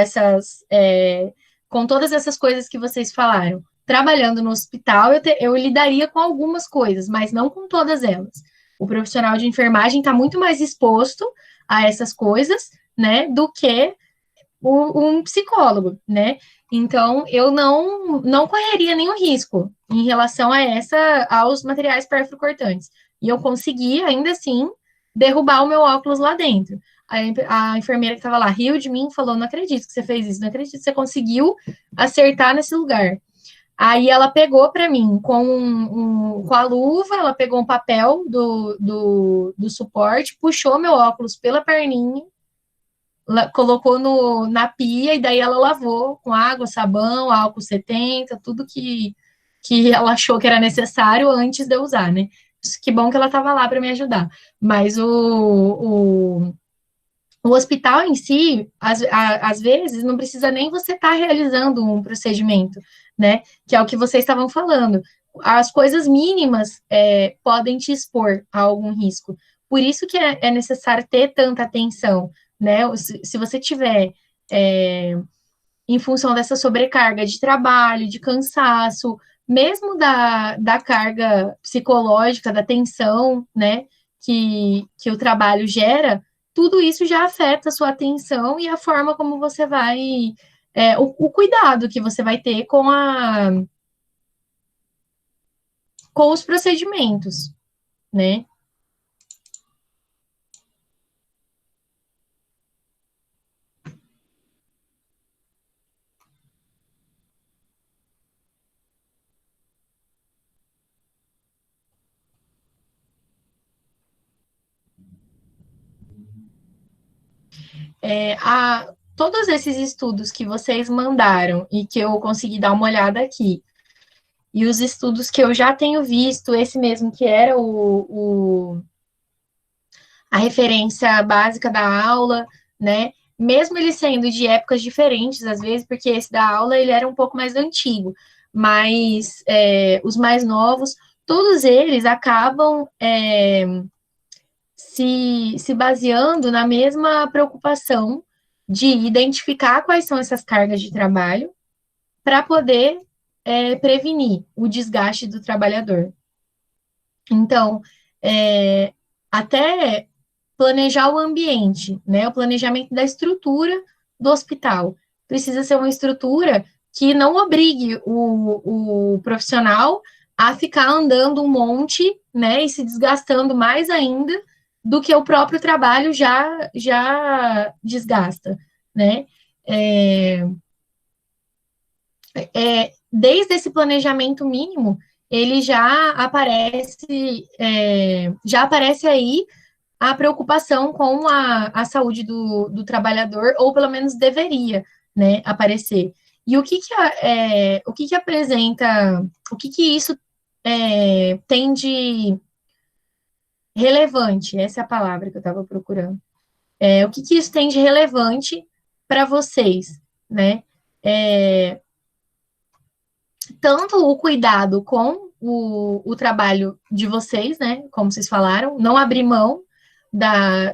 [SPEAKER 1] com todas essas coisas que vocês falaram. Trabalhando no hospital, eu lidaria com algumas coisas, mas não com todas elas. O profissional de enfermagem está muito mais exposto a essas coisas, né, do que um psicólogo, né? Então, eu não correria nenhum risco em relação aos materiais perfurocortantes. E eu consegui, ainda assim, derrubar o meu óculos lá dentro. A enfermeira que estava lá riu de mim e falou: Não acredito que você fez isso, não acredito que você conseguiu acertar nesse lugar. Aí ela pegou para mim com a luva, ela pegou um papel do suporte, puxou meu óculos pela perninha, colocou na pia e daí ela lavou com água, sabão, álcool 70, tudo que ela achou que era necessário antes de eu usar, né? Que bom que ela estava lá para me ajudar. Mas o hospital em si, às vezes, não precisa nem você estar realizando um procedimento, né? Que é o que vocês estavam falando. As coisas mínimas podem te expor a algum risco. Por isso que é necessário ter tanta atenção, né? Se você tiver, em função dessa sobrecarga de trabalho, de cansaço, mesmo da carga psicológica, da tensão, né? Que o trabalho gera, tudo isso já afeta a sua atenção e a forma como você vai, o cuidado que você vai ter com os procedimentos, né? Todos esses estudos que vocês mandaram e que eu consegui dar uma olhada aqui, e os estudos que eu já tenho visto, esse mesmo que era a referência básica da aula, né? Mesmo ele sendo de épocas diferentes, às vezes, porque esse da aula ele era um pouco mais antigo, mas os mais novos, todos eles acabam se baseando na mesma preocupação de identificar quais são essas cargas de trabalho para poder prevenir o desgaste do trabalhador. Então, até planejar o ambiente, né? O planejamento da estrutura do hospital. Precisa ser uma estrutura que não obrigue o profissional a ficar andando um monte, né? E se desgastando mais ainda do que o próprio trabalho já desgasta, né? Desde esse planejamento mínimo, ele já aparece aí a preocupação com a saúde do trabalhador, ou pelo menos deveria, né, aparecer. E o que apresenta, o que isso tem de relevante? Essa é a palavra que eu estava procurando. O que isso tem de relevante para vocês, né? Tanto o cuidado com o trabalho de vocês, né, como vocês falaram, não abrir mão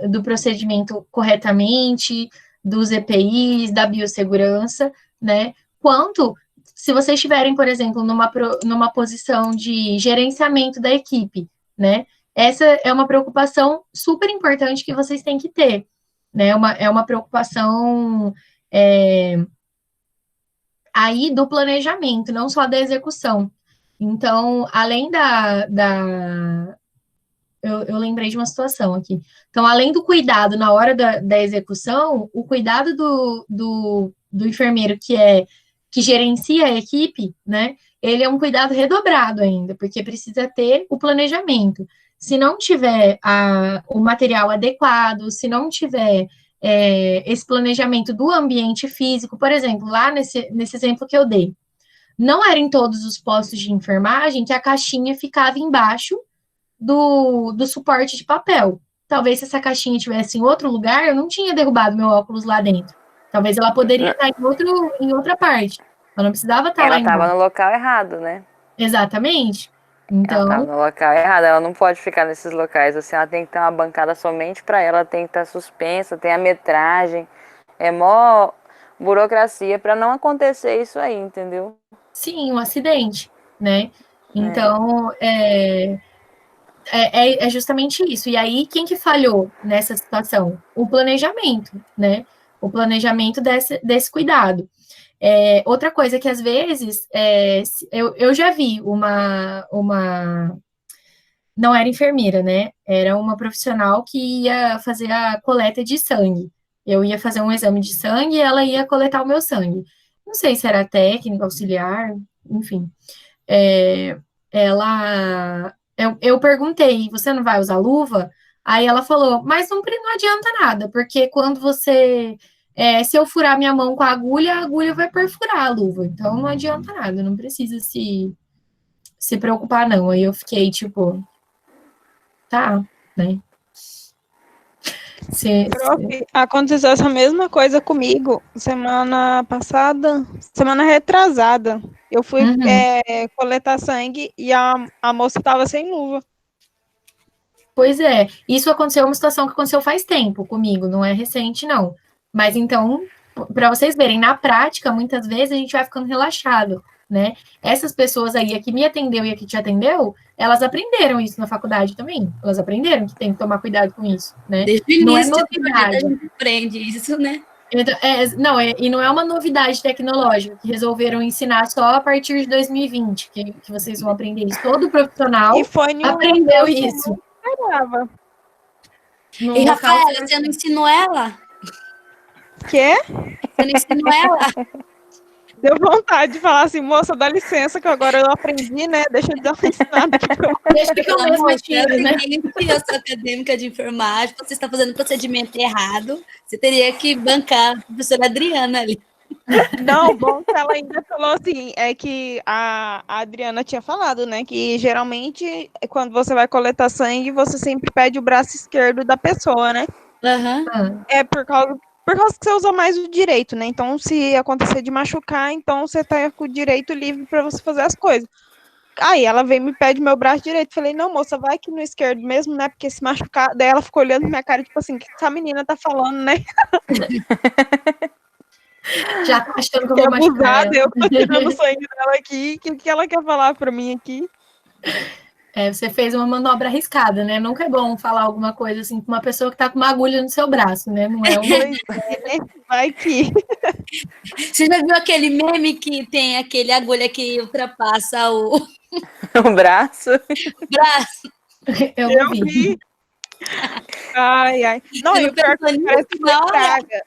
[SPEAKER 1] do procedimento corretamente, dos EPIs, da biossegurança, né, quanto se vocês estiverem, por exemplo, numa posição de gerenciamento da equipe, né, essa é uma preocupação super importante que vocês têm que ter, né, é uma preocupação aí do planejamento, não só da execução. Então, além eu lembrei de uma situação aqui. Então, além do cuidado na hora da execução, o cuidado do enfermeiro que gerencia a equipe, né? Ele é um cuidado redobrado ainda, porque precisa ter o planejamento. Se não tiver o material adequado, se não tiver esse planejamento do ambiente físico, por exemplo, lá nesse exemplo que eu dei, não era em todos os postos de enfermagem que a caixinha ficava embaixo do suporte de papel. Talvez se essa caixinha estivesse em outro lugar, eu não tinha derrubado meu óculos lá dentro. Talvez ela poderia estar em outra parte. Ela não precisava estar lá
[SPEAKER 2] Ela
[SPEAKER 1] embaixo.
[SPEAKER 2] estava no local errado, né?
[SPEAKER 1] Exatamente.
[SPEAKER 2] Ela
[SPEAKER 1] Então,
[SPEAKER 2] estava no local errado, ela não pode ficar nesses locais, assim, ela tem que ter uma bancada somente para ela, tem que estar suspensa, tem a metragem, é mó burocracia para não acontecer isso aí, entendeu?
[SPEAKER 1] sim, um acidente, né? Então, é justamente isso. E aí, quem que falhou nessa situação? O planejamento, né? O planejamento desse cuidado. Outra coisa que, às vezes, eu já vi uma... Não era enfermeira, né? Era uma profissional que ia fazer a coleta de sangue. Eu ia fazer um exame de sangue e ela ia coletar o meu sangue. Não sei se era técnica, auxiliar, enfim. Eu perguntei, você não vai usar luva? Aí ela falou, mas não adianta nada, porque quando se eu furar minha mão com a agulha vai perfurar a luva, então não adianta nada, não precisa se preocupar, não. Aí eu fiquei tipo, tá, né?
[SPEAKER 4] Prof, aconteceu essa mesma coisa comigo semana passada, semana retrasada. Eu fui coletar sangue e a moça estava sem luva.
[SPEAKER 1] Pois é, isso aconteceu, uma situação que aconteceu faz tempo comigo, não é recente, não. Mas então, para vocês verem, na prática, muitas vezes a gente vai ficando relaxado, né? Essas pessoas aí, a que me atendeu e a que te atendeu, elas aprenderam isso na faculdade também. Elas aprenderam que tem que tomar cuidado com isso, né?
[SPEAKER 3] Desde o
[SPEAKER 1] Não é
[SPEAKER 3] início de
[SPEAKER 1] novidade.
[SPEAKER 3] a gente aprende isso, né?
[SPEAKER 1] Então, e não é uma novidade tecnológica que resolveram ensinar só a partir de 2020, que vocês vão aprender isso. Todo profissional aprendeu isso.
[SPEAKER 3] E, Rafaela, você não ensinou ela?
[SPEAKER 4] Quê?
[SPEAKER 3] Você não ensinou ela?
[SPEAKER 4] Deu vontade de falar assim, moça, dá licença, que agora eu aprendi, né? Deixa eu dar uma ensinada aqui pra você.
[SPEAKER 1] Deixa que eu
[SPEAKER 3] Pelo
[SPEAKER 1] mesma
[SPEAKER 3] amor de
[SPEAKER 1] tiro,
[SPEAKER 3] Deus,
[SPEAKER 1] né?
[SPEAKER 3] eu sou acadêmica de enfermagem, você está fazendo o procedimento errado, você teria que bancar a professora Adriana ali.
[SPEAKER 4] Não, bom que ela ainda falou assim, é que a Adriana tinha falado, né, que geralmente quando você vai coletar sangue, você sempre pede o braço esquerdo da pessoa, né?
[SPEAKER 3] Aham.
[SPEAKER 1] Ah,
[SPEAKER 4] É por causa que você usa mais o direito, né? Então, se acontecer de machucar, então você tá com o direito livre para você fazer as coisas. Aí ela veio e me pede meu braço direito. Falei, não, moça, vai aqui no esquerdo mesmo, né? Porque se machucar. Daí ela ficou olhando na minha cara, tipo assim, o que essa menina tá falando, né?
[SPEAKER 1] já tá achando que eu
[SPEAKER 4] Que
[SPEAKER 1] vou machucar
[SPEAKER 4] abusada,
[SPEAKER 1] ela.
[SPEAKER 4] eu tô tirando o sangue dela aqui. O que ela quer falar pra mim aqui?
[SPEAKER 1] É, você fez uma manobra arriscada, né? Nunca é bom falar alguma coisa assim com uma pessoa que tá com uma agulha no seu braço, né? Não é um.
[SPEAKER 4] Pois é, né? Vai que.
[SPEAKER 3] Você já viu aquele meme que tem aquele agulha que ultrapassa o
[SPEAKER 2] O braço.
[SPEAKER 3] braço?
[SPEAKER 1] Eu não
[SPEAKER 4] Eu
[SPEAKER 1] vi.
[SPEAKER 4] vi. Ai, ai. Não,
[SPEAKER 3] Você
[SPEAKER 4] e
[SPEAKER 3] não
[SPEAKER 4] o pior
[SPEAKER 3] pensou
[SPEAKER 4] que parece
[SPEAKER 3] nisso
[SPEAKER 4] que foi
[SPEAKER 3] na hora?
[SPEAKER 4] praga.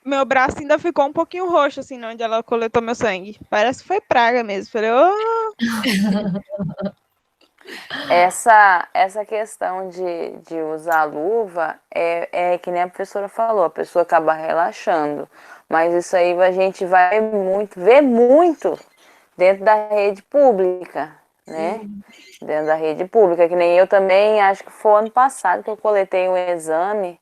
[SPEAKER 4] Meu braço ainda ficou um pouquinho roxo, assim, onde ela coletou meu sangue. Parece que foi praga mesmo. Falei, ô,
[SPEAKER 2] Essa questão de usar luva é que nem a professora falou, a pessoa acaba relaxando. Mas isso aí a gente vai ver muito dentro da rede pública, né? Dentro da rede pública, que nem eu também, acho que foi ano passado que eu coletei um exame.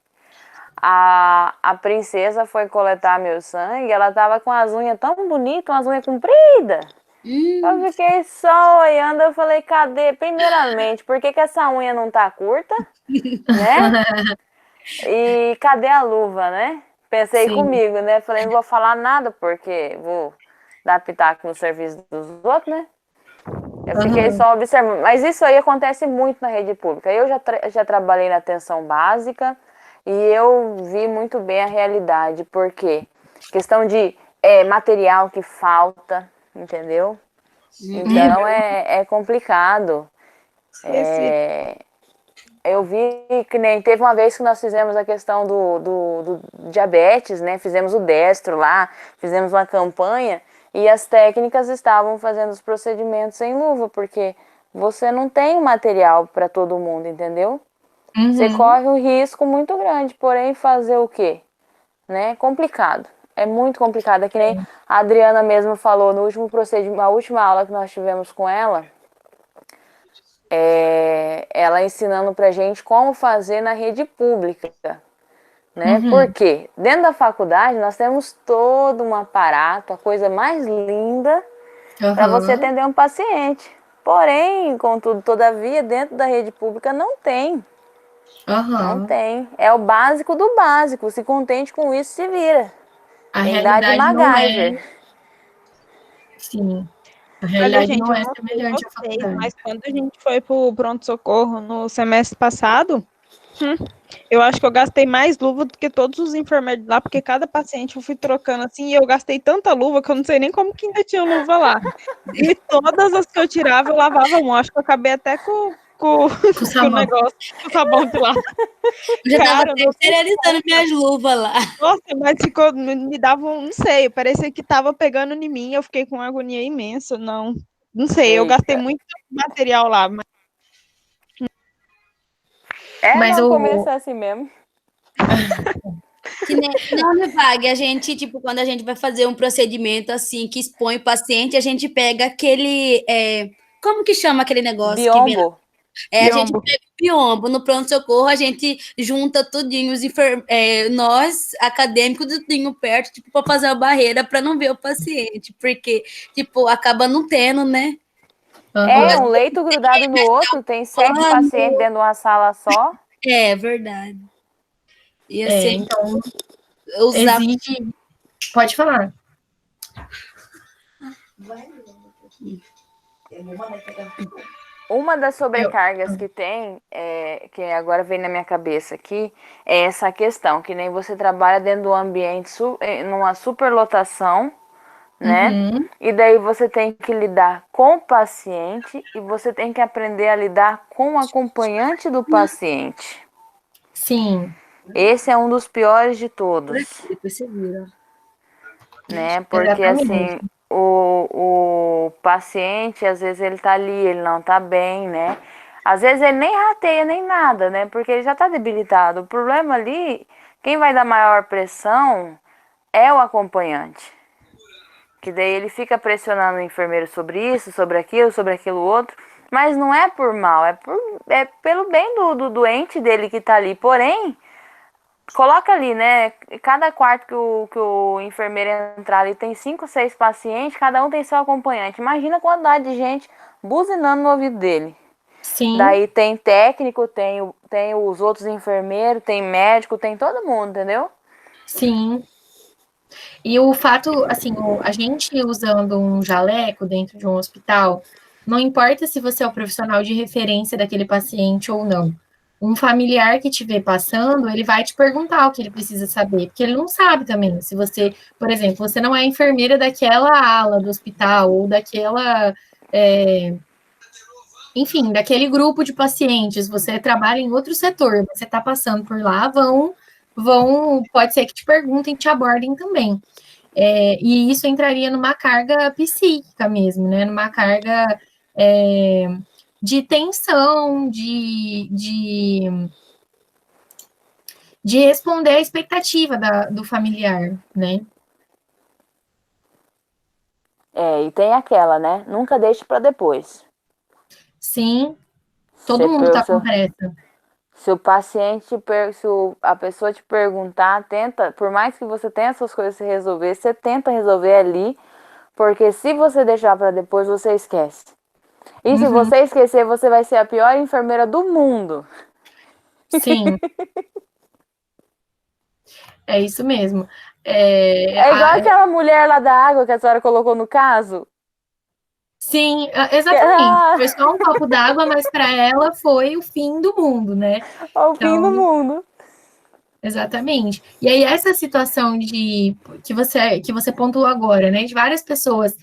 [SPEAKER 2] A princesa foi coletar meu sangue, ela tava com as unhas tão bonitas, umas unhas compridas. Eu fiquei só olhando, eu falei, cadê? Primeiramente, por que essa unha não tá curta, né? E cadê a luva, né? Pensei
[SPEAKER 1] Sim.
[SPEAKER 2] comigo, né? Falei, não vou falar nada, porque vou dar pitaco no serviço dos outros, né? Eu fiquei
[SPEAKER 1] Aham.
[SPEAKER 2] só observando. Mas isso aí acontece muito na rede pública. Eu já trabalhei na atenção básica e eu vi muito bem a realidade, porque questão de material que falta, entendeu? Então é complicado.
[SPEAKER 4] esqueci.
[SPEAKER 2] Eu vi que nem teve uma vez que nós fizemos a questão do diabetes, né? Fizemos o destro lá, fizemos uma campanha e as técnicas estavam fazendo os procedimentos sem luva, porque você não tem o material para todo mundo, entendeu? Você
[SPEAKER 1] Uhum.
[SPEAKER 2] corre um risco muito grande, porém fazer o quê? Né? Complicado. É muito complicado. É que nem a Adriana mesmo falou no último procedimento, a última aula que nós tivemos com ela, ela ensinando pra gente como fazer na rede pública, né?
[SPEAKER 1] Uhum.
[SPEAKER 2] Porque dentro da faculdade nós temos todo um aparato, a coisa mais linda para você
[SPEAKER 1] Aham.
[SPEAKER 2] atender um paciente. Porém, contudo, todavia, dentro da rede pública não tem. Não
[SPEAKER 1] Aham.
[SPEAKER 2] tem. É o básico do básico. Se contente com isso, se vira.
[SPEAKER 1] A
[SPEAKER 2] Tem que dar de
[SPEAKER 1] realidade não é,
[SPEAKER 2] MacGyver.
[SPEAKER 1] sim, a
[SPEAKER 4] Olha,
[SPEAKER 1] realidade
[SPEAKER 4] gente,
[SPEAKER 1] não
[SPEAKER 4] eu
[SPEAKER 1] é
[SPEAKER 4] não sei
[SPEAKER 1] semelhante à
[SPEAKER 4] vocês,
[SPEAKER 1] faculdade.
[SPEAKER 4] mas quando a gente foi pro pronto-socorro no semestre passado, eu acho que eu gastei mais luva do que todos os enfermeiros lá, porque cada paciente eu fui trocando assim, e eu gastei tanta luva que eu não sei nem como que ainda tinha luva lá. E todas as que eu tirava, eu lavava a mão. Acho que eu acabei até
[SPEAKER 1] Com
[SPEAKER 4] com o
[SPEAKER 1] sabão.
[SPEAKER 4] negócio, com o sabão de lá.
[SPEAKER 3] Eu já tava
[SPEAKER 4] Cara,
[SPEAKER 3] até
[SPEAKER 4] não sei.
[SPEAKER 3] esterilizando minhas luvas lá.
[SPEAKER 4] Nossa, mas ficou, me dava, não sei, parecia que tava pegando em mim, eu fiquei com uma agonia imensa, não sei, eu gastei
[SPEAKER 2] Eita.
[SPEAKER 4] muito material lá, mas
[SPEAKER 1] Mas
[SPEAKER 2] No
[SPEAKER 1] o.
[SPEAKER 2] começo é assim mesmo.
[SPEAKER 3] Que nem na Univag, a gente, tipo, quando a gente vai fazer um procedimento assim, que expõe o paciente, a gente pega aquele. Como que chama aquele negócio que vem lá?
[SPEAKER 2] Biombo.
[SPEAKER 3] A gente
[SPEAKER 4] biombo.
[SPEAKER 3] pega o biombo, no pronto-socorro, a gente junta tudinho, nós, acadêmicos, tudinho perto, tipo, para fazer a barreira para não ver o paciente, porque, tipo, acaba não tendo, né?
[SPEAKER 2] É,
[SPEAKER 1] Aham.
[SPEAKER 2] um leito grudado no outro, tem 7
[SPEAKER 3] Ah,
[SPEAKER 2] pacientes dentro de uma sala só.
[SPEAKER 3] é verdade. E assim,
[SPEAKER 1] Então,
[SPEAKER 3] usar.
[SPEAKER 1] exige. Pode falar.
[SPEAKER 2] Uma das
[SPEAKER 1] Eu...
[SPEAKER 2] sobrecargas que tem, que agora vem na minha cabeça aqui, é essa questão, que nem você trabalha dentro do ambiente, numa superlotação, né?
[SPEAKER 1] Uhum.
[SPEAKER 2] E daí você tem que lidar com o paciente e você tem que aprender a lidar com o acompanhante do paciente.
[SPEAKER 1] Sim,
[SPEAKER 2] Esse é um dos piores de todos,
[SPEAKER 3] Depois você vira.
[SPEAKER 2] né? Porque
[SPEAKER 1] exatamente.
[SPEAKER 2] assim, o paciente, às vezes ele tá ali, ele não tá bem, né? Às vezes ele nem rateia nem nada, né? Porque ele já tá debilitado. O problema ali, quem vai dar maior pressão é o acompanhante. Que daí ele fica pressionando o enfermeiro sobre isso, sobre aquilo outro. Mas não é por mal, é pelo bem do doente dele que tá ali. Porém, coloca ali, né? Cada quarto que o enfermeiro entrar ali tem 5, 6 pacientes, cada um tem seu acompanhante. Imagina a quantidade de gente buzinando no ouvido dele.
[SPEAKER 1] Sim,
[SPEAKER 2] Daí tem técnico, tem os outros enfermeiros, tem médico, tem todo mundo, entendeu?
[SPEAKER 1] sim. E o fato, assim, a gente usando um jaleco dentro de um hospital, não importa se você é o profissional de referência daquele paciente ou não. Um familiar que te vê passando, ele vai te perguntar o que ele precisa saber, porque ele não sabe também. Se você, por exemplo, você não é enfermeira daquela ala do hospital ou daquela, é, enfim, daquele grupo de pacientes, você trabalha em outro setor, você está passando por lá, pode ser que te perguntem, te abordem também. E isso entraria numa carga psíquica mesmo, né? Numa carga de tensão, de responder à expectativa do familiar, né?
[SPEAKER 2] É, e tem aquela, né? Nunca deixe para depois.
[SPEAKER 1] Sim,
[SPEAKER 2] Se,
[SPEAKER 1] todo mundo está com
[SPEAKER 2] se,
[SPEAKER 1] pressa.
[SPEAKER 2] se o paciente, se a pessoa te perguntar, tenta, por mais que você tenha essas coisas se resolver, você tenta resolver ali, porque se você deixar para depois, você esquece. E se
[SPEAKER 1] Uhum,
[SPEAKER 2] você esquecer, você vai ser a pior enfermeira do mundo.
[SPEAKER 1] sim, é isso mesmo.
[SPEAKER 2] É igual aquela mulher lá da água que a senhora colocou no caso.
[SPEAKER 1] Sim,
[SPEAKER 2] Que,
[SPEAKER 1] exatamente. Foi só um copo d'água, mas para ela foi o fim do mundo, né?
[SPEAKER 2] o fim do
[SPEAKER 1] Então,
[SPEAKER 2] mundo.
[SPEAKER 1] exatamente. E aí, essa situação de que você pontuou agora, né? De várias pessoas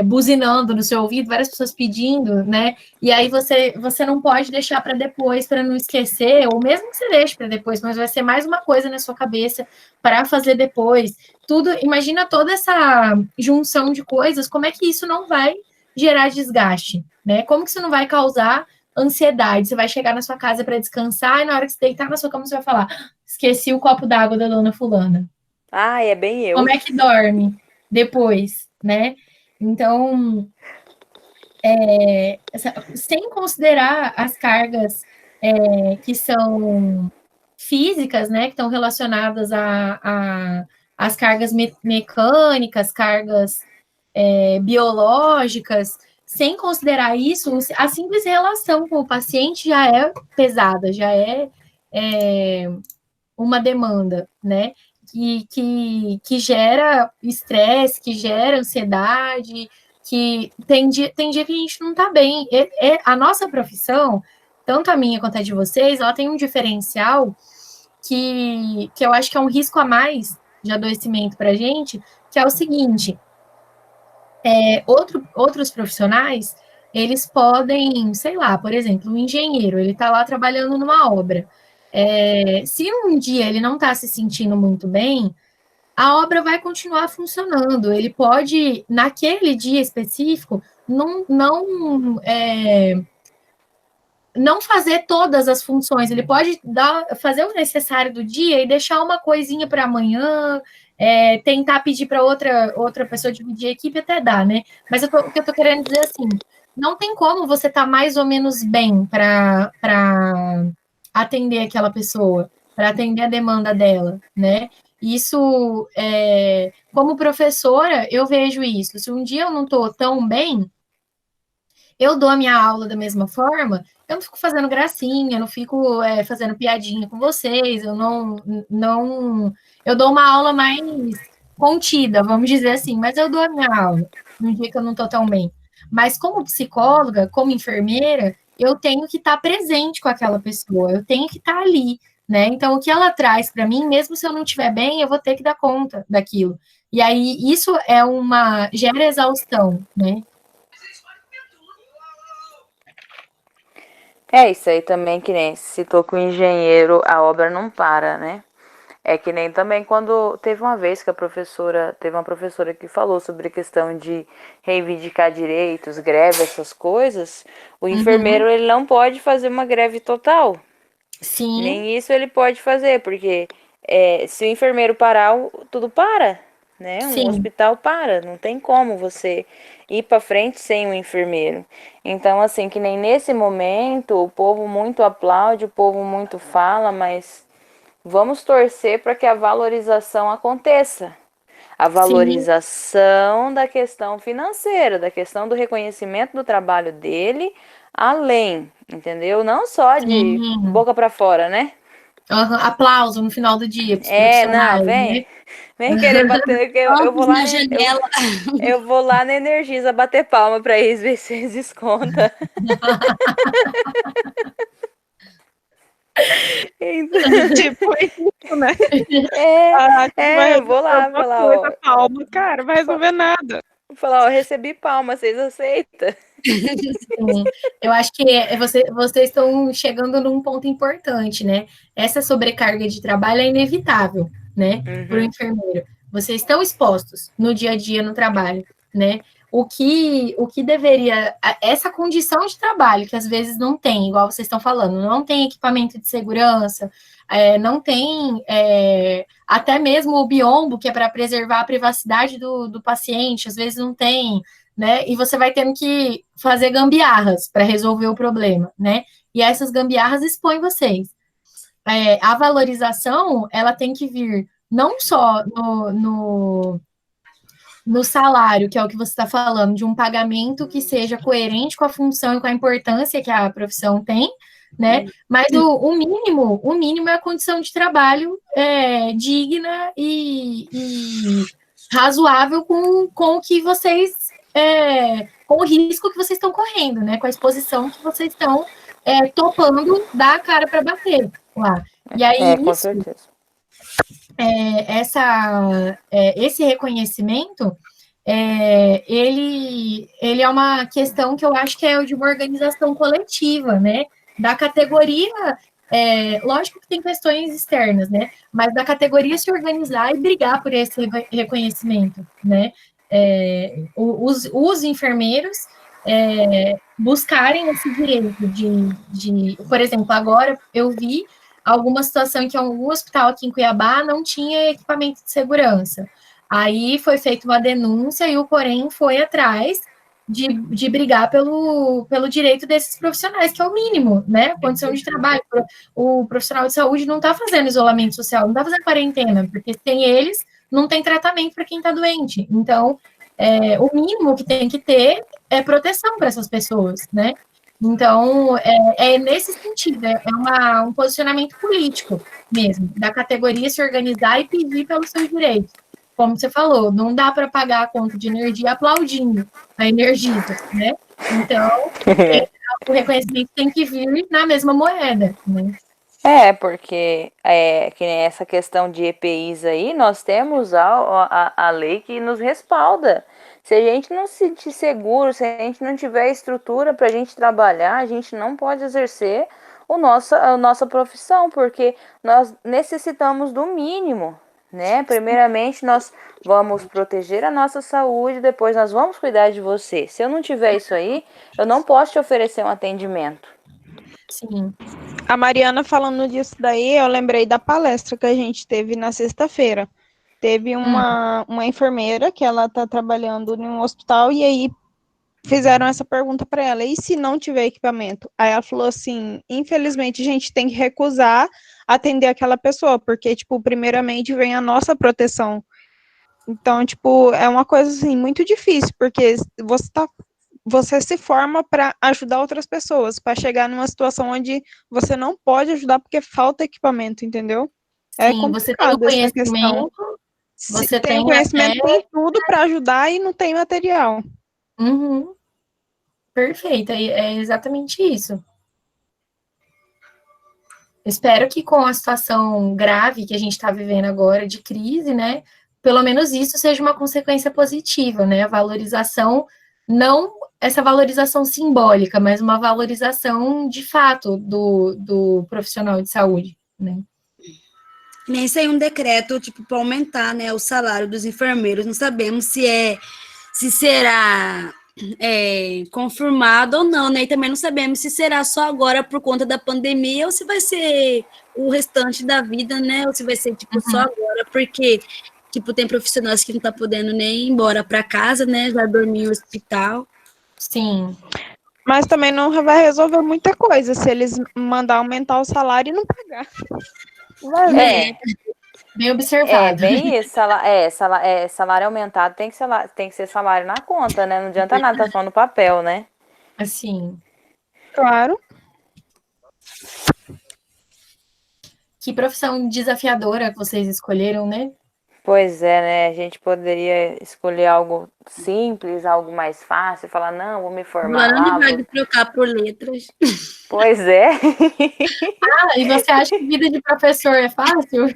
[SPEAKER 1] buzinando no seu ouvido, várias pessoas pedindo, né? E aí você não pode deixar para depois, para não esquecer, ou mesmo que você deixe para depois, mas vai ser mais uma coisa na sua cabeça para fazer depois. Tudo, imagina toda essa junção de coisas, como é que isso não vai gerar desgaste, né? Como que isso não vai causar ansiedade? Você vai chegar na sua casa para descansar e na hora que você deitar na sua cama você vai falar: esqueci o copo d'água da dona fulana.
[SPEAKER 2] Ah, é bem eu.
[SPEAKER 1] Como é que dorme depois, né? Então, sem considerar as cargas que são físicas, né, que estão relacionadas às cargas mecânicas, cargas biológicas, sem considerar isso, a simples relação com o paciente já é pesada, já é uma demanda, né? Que gera estresse, que gera ansiedade, que tem dia que a gente não tá bem. A nossa profissão, tanto a minha quanto a de vocês, ela tem um diferencial que eu acho que é um risco a mais de adoecimento para a gente, que é o seguinte: outros profissionais, eles podem, sei lá, por exemplo, um engenheiro, ele está lá trabalhando numa obra. Se um dia ele não está se sentindo muito bem, a obra vai continuar funcionando. Ele pode, naquele dia específico, não fazer todas as funções. Ele pode fazer o necessário do dia e deixar uma coisinha para amanhã, tentar pedir para outra pessoa dividir a equipe, até dá, né? Mas o que eu estou querendo dizer assim, não tem como você estar mais ou menos bem para atender aquela pessoa, para atender a demanda dela, né? Isso, como professora, eu vejo isso. Se um dia eu não estou tão bem, eu dou a minha aula da mesma forma, eu não fico fazendo gracinha, não fico fazendo piadinha com vocês, eu dou uma aula mais contida, vamos dizer assim, mas eu dou a minha aula no dia que eu não estou tão bem. Mas como psicóloga, como enfermeira, eu tenho que estar presente com aquela pessoa, eu tenho que estar ali, né? Então, o que ela traz para mim, mesmo se eu não estiver bem, eu vou ter que dar conta daquilo. E aí, isso gera exaustão, né?
[SPEAKER 2] É isso aí também, que nem citou que o engenheiro, a obra não para, né? É que nem também quando teve uma vez que teve uma professora que falou sobre a questão de reivindicar direitos, greve, essas coisas, o enfermeiro ele não pode fazer uma greve total.
[SPEAKER 1] Sim,
[SPEAKER 2] Nem isso ele pode fazer, porque se o enfermeiro parar, tudo para, né? Um
[SPEAKER 1] sim,
[SPEAKER 2] hospital para, não tem como você ir para frente sem um enfermeiro. Então, assim, que nem nesse momento, o povo muito aplaude, o povo muito fala, mas vamos torcer para que a valorização aconteça. A
[SPEAKER 1] sim,
[SPEAKER 2] valorização da questão financeira, da questão do reconhecimento do trabalho dele, além, entendeu? Não só de
[SPEAKER 1] sim.
[SPEAKER 2] boca para fora, né?
[SPEAKER 1] Aham, aplauso no final do dia para os
[SPEAKER 2] Não,
[SPEAKER 1] profissionais,
[SPEAKER 2] vem.
[SPEAKER 1] né?
[SPEAKER 2] Vem querer bater, que eu vou
[SPEAKER 3] Vamos
[SPEAKER 2] lá,
[SPEAKER 3] na janela.
[SPEAKER 2] eu vou lá na Energisa bater palma para eles, ver se eles descontam. Então,
[SPEAKER 4] Tipo isso, né?
[SPEAKER 2] é,
[SPEAKER 4] Ah, que vai
[SPEAKER 2] eu vou
[SPEAKER 4] resolver
[SPEAKER 2] lá
[SPEAKER 4] alguma
[SPEAKER 2] falar,
[SPEAKER 4] coisa,
[SPEAKER 2] ó,
[SPEAKER 4] calma, cara, vai resolver nada.
[SPEAKER 2] eu recebi palma, vocês aceitam?
[SPEAKER 1] Sim, eu acho que vocês estão chegando num ponto importante, né? Essa sobrecarga de trabalho é inevitável, né? Para o
[SPEAKER 2] Uhum.
[SPEAKER 1] enfermeiro. Vocês estão expostos no dia a dia no trabalho, né? O que deveria. Essa condição de trabalho, que às vezes não tem, igual vocês estão falando, não tem equipamento de segurança, não tem até mesmo o biombo, que é para preservar a privacidade do paciente, às vezes não tem, né? E você vai tendo que fazer gambiarras para resolver o problema, né? E essas gambiarras expõem vocês. A valorização, ela tem que vir não só no salário, que é o que você está falando, de um pagamento que seja coerente com a função e com a importância que a profissão tem, né? Mas o mínimo é a condição de trabalho digna e razoável com o que vocês, com o risco que vocês estão correndo, né? Com a exposição que vocês estão topando dar a cara para bater lá. E aí,
[SPEAKER 2] Com certeza.
[SPEAKER 1] esse reconhecimento, ele é uma questão que eu acho que é de uma organização coletiva, né? Da categoria, lógico que tem questões externas, né? Mas da categoria se organizar e brigar por esse reconhecimento, né? Os enfermeiros buscarem esse direito por exemplo, agora eu vi alguma situação em que algum hospital aqui em Cuiabá não tinha equipamento de segurança. Aí foi feita uma denúncia e o Corém foi atrás de brigar pelo direito desses profissionais, que é o mínimo, né? Condição de trabalho. O profissional de saúde não está fazendo isolamento social, não está fazendo quarentena, porque sem eles não tem tratamento para quem está doente. Então, o mínimo que tem que ter é proteção para essas pessoas, né? Então, nesse sentido, um posicionamento político mesmo, da categoria se organizar e pedir pelos seus direitos. Como você falou, não dá para pagar a conta de energia aplaudindo a Energisa, né? Então, o reconhecimento tem que vir na mesma moeda, né?
[SPEAKER 2] Porque que nem essa questão de EPIs aí, nós temos a lei que nos respalda. Se a gente não se sentir seguro, se a gente não tiver estrutura para a gente trabalhar, a gente não pode exercer a nossa profissão, porque nós necessitamos do mínimo, né? Primeiramente, nós vamos proteger a nossa saúde, depois nós vamos cuidar de você. Se eu não tiver isso aí, eu não posso te oferecer um atendimento.
[SPEAKER 1] Sim.
[SPEAKER 4] A Mariana falando disso daí, eu lembrei da palestra que a gente teve na sexta-feira. Teve uma enfermeira que ela está trabalhando em um hospital e aí fizeram essa pergunta para ela, e se não tiver equipamento? Aí ela falou assim, infelizmente a gente tem que recusar atender aquela pessoa, porque, tipo, primeiramente vem a nossa proteção. Então, tipo, é uma coisa, assim, muito difícil, porque você se forma para ajudar outras pessoas, para chegar numa situação onde você não pode ajudar porque falta equipamento, entendeu? É
[SPEAKER 1] Sim, você tem o
[SPEAKER 4] complicado essa questão.
[SPEAKER 1] conhecimento, você
[SPEAKER 4] Tem
[SPEAKER 1] tem até.
[SPEAKER 4] conhecimento, tem tudo para ajudar e não tem material.
[SPEAKER 1] Uhum, perfeito, é exatamente isso. Espero que com a situação grave que a gente está vivendo agora, de crise, né, pelo menos isso seja uma consequência positiva, né, a valorização, não essa valorização simbólica, mas uma valorização de fato do profissional de saúde, né.
[SPEAKER 3] Nem saiu um decreto, tipo, para aumentar, né, o salário dos enfermeiros. Não sabemos se será confirmado ou não, né? E também não sabemos se será só agora por conta da pandemia ou se vai ser o restante da vida, né? Ou se vai ser, tipo, só agora, porque, tipo, tem profissionais que não tá podendo nem ir embora para casa, né? Já dormir no hospital.
[SPEAKER 1] Sim.
[SPEAKER 4] Mas também não vai resolver muita coisa se eles mandar aumentar o salário e não pagar.
[SPEAKER 2] É,
[SPEAKER 1] Bem observado.
[SPEAKER 2] bem isso. Salário aumentado tem que ser salário na conta, né? Não adianta nada, tá só no papel, né?
[SPEAKER 1] Assim,
[SPEAKER 4] Claro.
[SPEAKER 1] que profissão desafiadora que vocês escolheram, né?
[SPEAKER 2] Pois é, né? A gente poderia escolher algo simples, algo mais fácil, falar, não, vou me formar
[SPEAKER 3] Agora
[SPEAKER 2] lá.
[SPEAKER 3] não vai trocar por letras,
[SPEAKER 2] Pois é.
[SPEAKER 1] Ah, e você acha que vida de professor é fácil?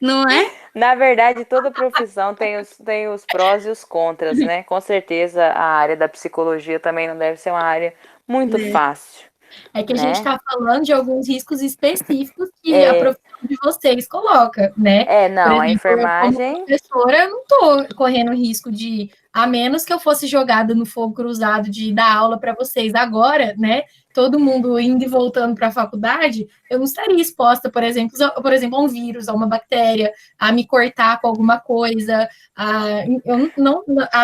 [SPEAKER 3] não é?
[SPEAKER 2] Na verdade, toda profissão tem os prós e os contras, né? Com certeza a área da psicologia também não deve ser uma área muito fácil,
[SPEAKER 1] É que a gente
[SPEAKER 2] né?
[SPEAKER 1] está falando de alguns riscos específicos que a profissão de vocês coloca, né? Por
[SPEAKER 2] Não, a
[SPEAKER 1] exemplo, eu como
[SPEAKER 2] enfermagem.
[SPEAKER 1] professora não estou correndo risco de, a menos que eu fosse jogada no fogo cruzado de dar aula para vocês agora, né? Todo mundo indo e voltando para a faculdade, eu não estaria exposta, por exemplo, a um vírus, a uma bactéria, a me cortar com alguma coisa, a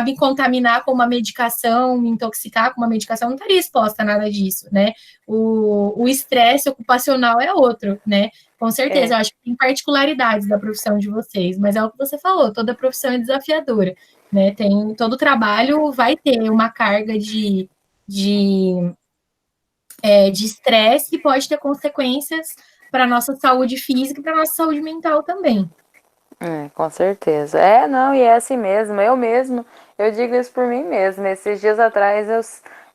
[SPEAKER 1] me contaminar com uma medicação, me intoxicar com uma medicação, eu não estaria exposta a nada disso, né? O estresse ocupacional é outro, né? Com certeza, eu acho que tem particularidades da profissão de vocês, mas é o que você falou, toda profissão é desafiadora, né? Todo trabalho vai ter uma carga de estresse que pode ter consequências para a nossa saúde física e para a nossa saúde mental também.
[SPEAKER 2] Com certeza. Não, e é assim mesmo. Eu digo isso por mim mesma. Esses dias atrás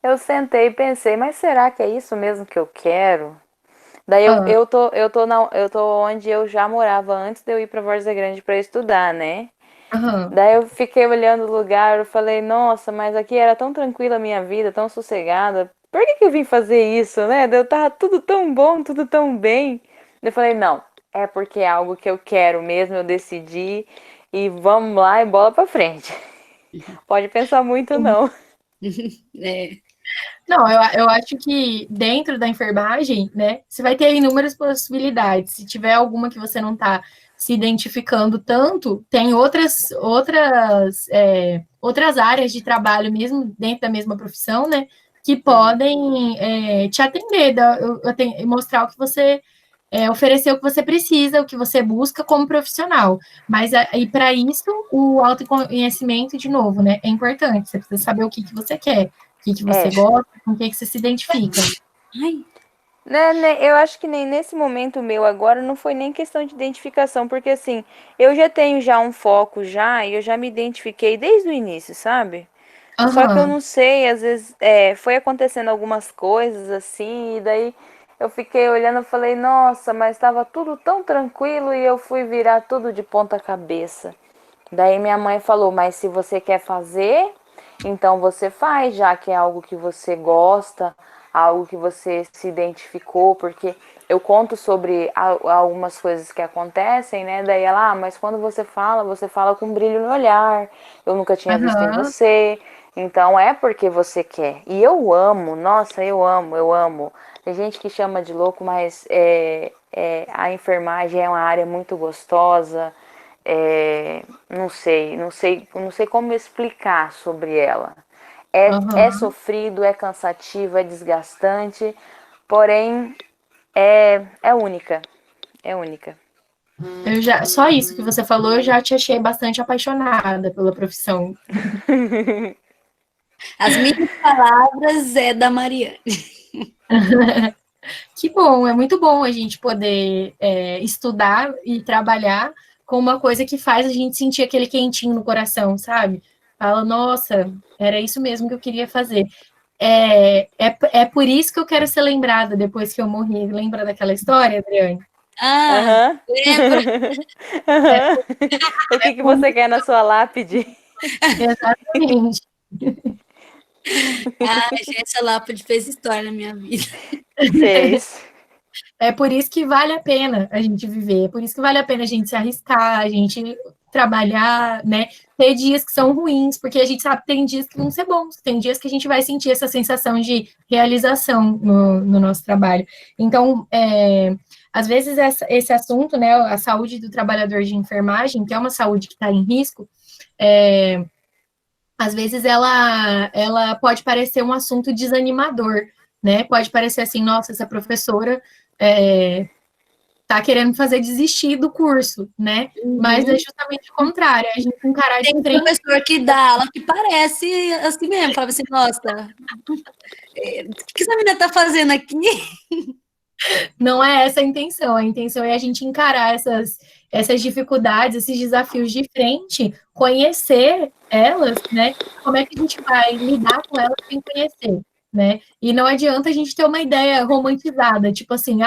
[SPEAKER 2] eu sentei e pensei, mas será que é isso mesmo que eu quero? Daí eu tô onde eu já morava antes de eu ir para Várzea Grande para estudar, né? Daí eu fiquei olhando o lugar, eu falei, nossa, mas aqui era tão tranquila a minha vida, tão sossegada. Por que eu vim fazer isso, né? Eu tava tudo tão bom, tudo tão bem. Eu falei, não, é porque é algo que eu quero mesmo, eu decidi e vamos lá e bola pra frente. Pode pensar muito, não.
[SPEAKER 1] Não, eu acho que dentro da enfermagem, né, você vai ter inúmeras possibilidades. Se tiver alguma que você não está se identificando tanto, tem outras áreas de trabalho mesmo dentro da mesma profissão, né, que podem te atender, mostrar o que você oferecer o que você precisa, o que você busca como profissional. Mas aí para isso o autoconhecimento, de novo, né, é importante. Você precisa saber o que você quer, o que você gosta, com o que você se identifica.
[SPEAKER 2] Eu acho que nem nesse momento meu agora não foi nem questão de identificação, porque assim, eu já tenho já um foco já e eu já me identifiquei desde o início, sabe? Só que eu não sei, às vezes foi acontecendo algumas coisas assim, e daí eu fiquei olhando e falei, nossa, mas estava tudo tão tranquilo e eu fui virar tudo de ponta cabeça. Daí minha mãe falou, mas se você quer fazer, então você faz, já que é algo que você gosta, algo que você se identificou, porque eu conto sobre algumas coisas que acontecem, né? Daí ela, mas quando você fala com brilho no olhar, eu nunca tinha visto em você, então é porque você quer. E eu amo, nossa, eu amo, eu amo. Tem gente que chama de louco, mas a enfermagem é uma área muito gostosa. Não sei como explicar sobre ela. É sofrido, é cansativo, é desgastante, porém é única. É única.
[SPEAKER 1] Só isso que você falou, eu já te achei bastante apaixonada pela profissão.
[SPEAKER 3] As minhas palavras é da Mariane.
[SPEAKER 1] Que bom, é muito bom a gente poder estudar e trabalhar com uma coisa que faz a gente sentir aquele quentinho no coração, sabe? Fala, nossa, era isso mesmo que eu queria fazer. É por isso que eu quero ser lembrada depois que eu morrer. Lembra daquela história, Adriane?
[SPEAKER 3] Lembro.
[SPEAKER 2] O que você quer na sua lápide?
[SPEAKER 1] Exatamente.
[SPEAKER 3] Gente, essa lápide fez história na minha vida.
[SPEAKER 2] Fez.
[SPEAKER 1] É por isso que vale a pena a gente viver, é por isso que vale a pena a gente se arriscar, a gente trabalhar, né? Ter dias que são ruins, porque a gente sabe que tem dias que vão ser bons, tem dias que a gente vai sentir essa sensação de realização no nosso trabalho. Então, às vezes esse assunto, né, a saúde do trabalhador de enfermagem, que é uma saúde que está em risco, às vezes ela pode parecer um assunto desanimador, né? Pode parecer assim, nossa, essa professora tá querendo fazer desistir do curso, né? Mas é justamente o contrário, é a gente encarar de
[SPEAKER 3] Tem
[SPEAKER 1] frente.
[SPEAKER 3] professor que dá aula que parece assim mesmo, fala assim, nossa, o que essa menina tá fazendo aqui?
[SPEAKER 1] Não é essa a intenção é a gente encarar essas dificuldades, esses desafios de frente, conhecer elas, né? Como é que a gente vai lidar com elas sem conhecer, né? E não adianta a gente ter uma ideia romantizada, tipo assim,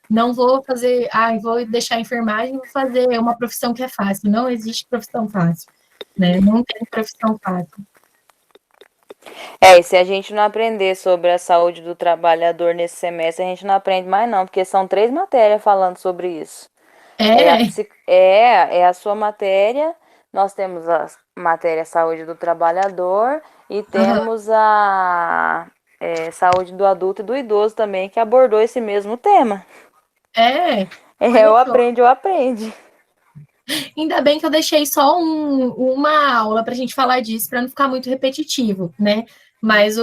[SPEAKER 1] não vou fazer, vou deixar a enfermagem, vou fazer uma profissão que é fácil. Não existe profissão fácil, né? Não tem profissão fácil.
[SPEAKER 2] E se a gente não aprender sobre a saúde do trabalhador nesse semestre, a gente não aprende mais não, porque são 3 matérias falando sobre isso. É a sua matéria, nós temos a matéria saúde do trabalhador e temos a saúde do adulto e do idoso também, que abordou esse mesmo tema. Eu aprende.
[SPEAKER 1] Ainda bem que eu deixei só uma aula para a gente falar disso, para não ficar muito repetitivo, né? Mas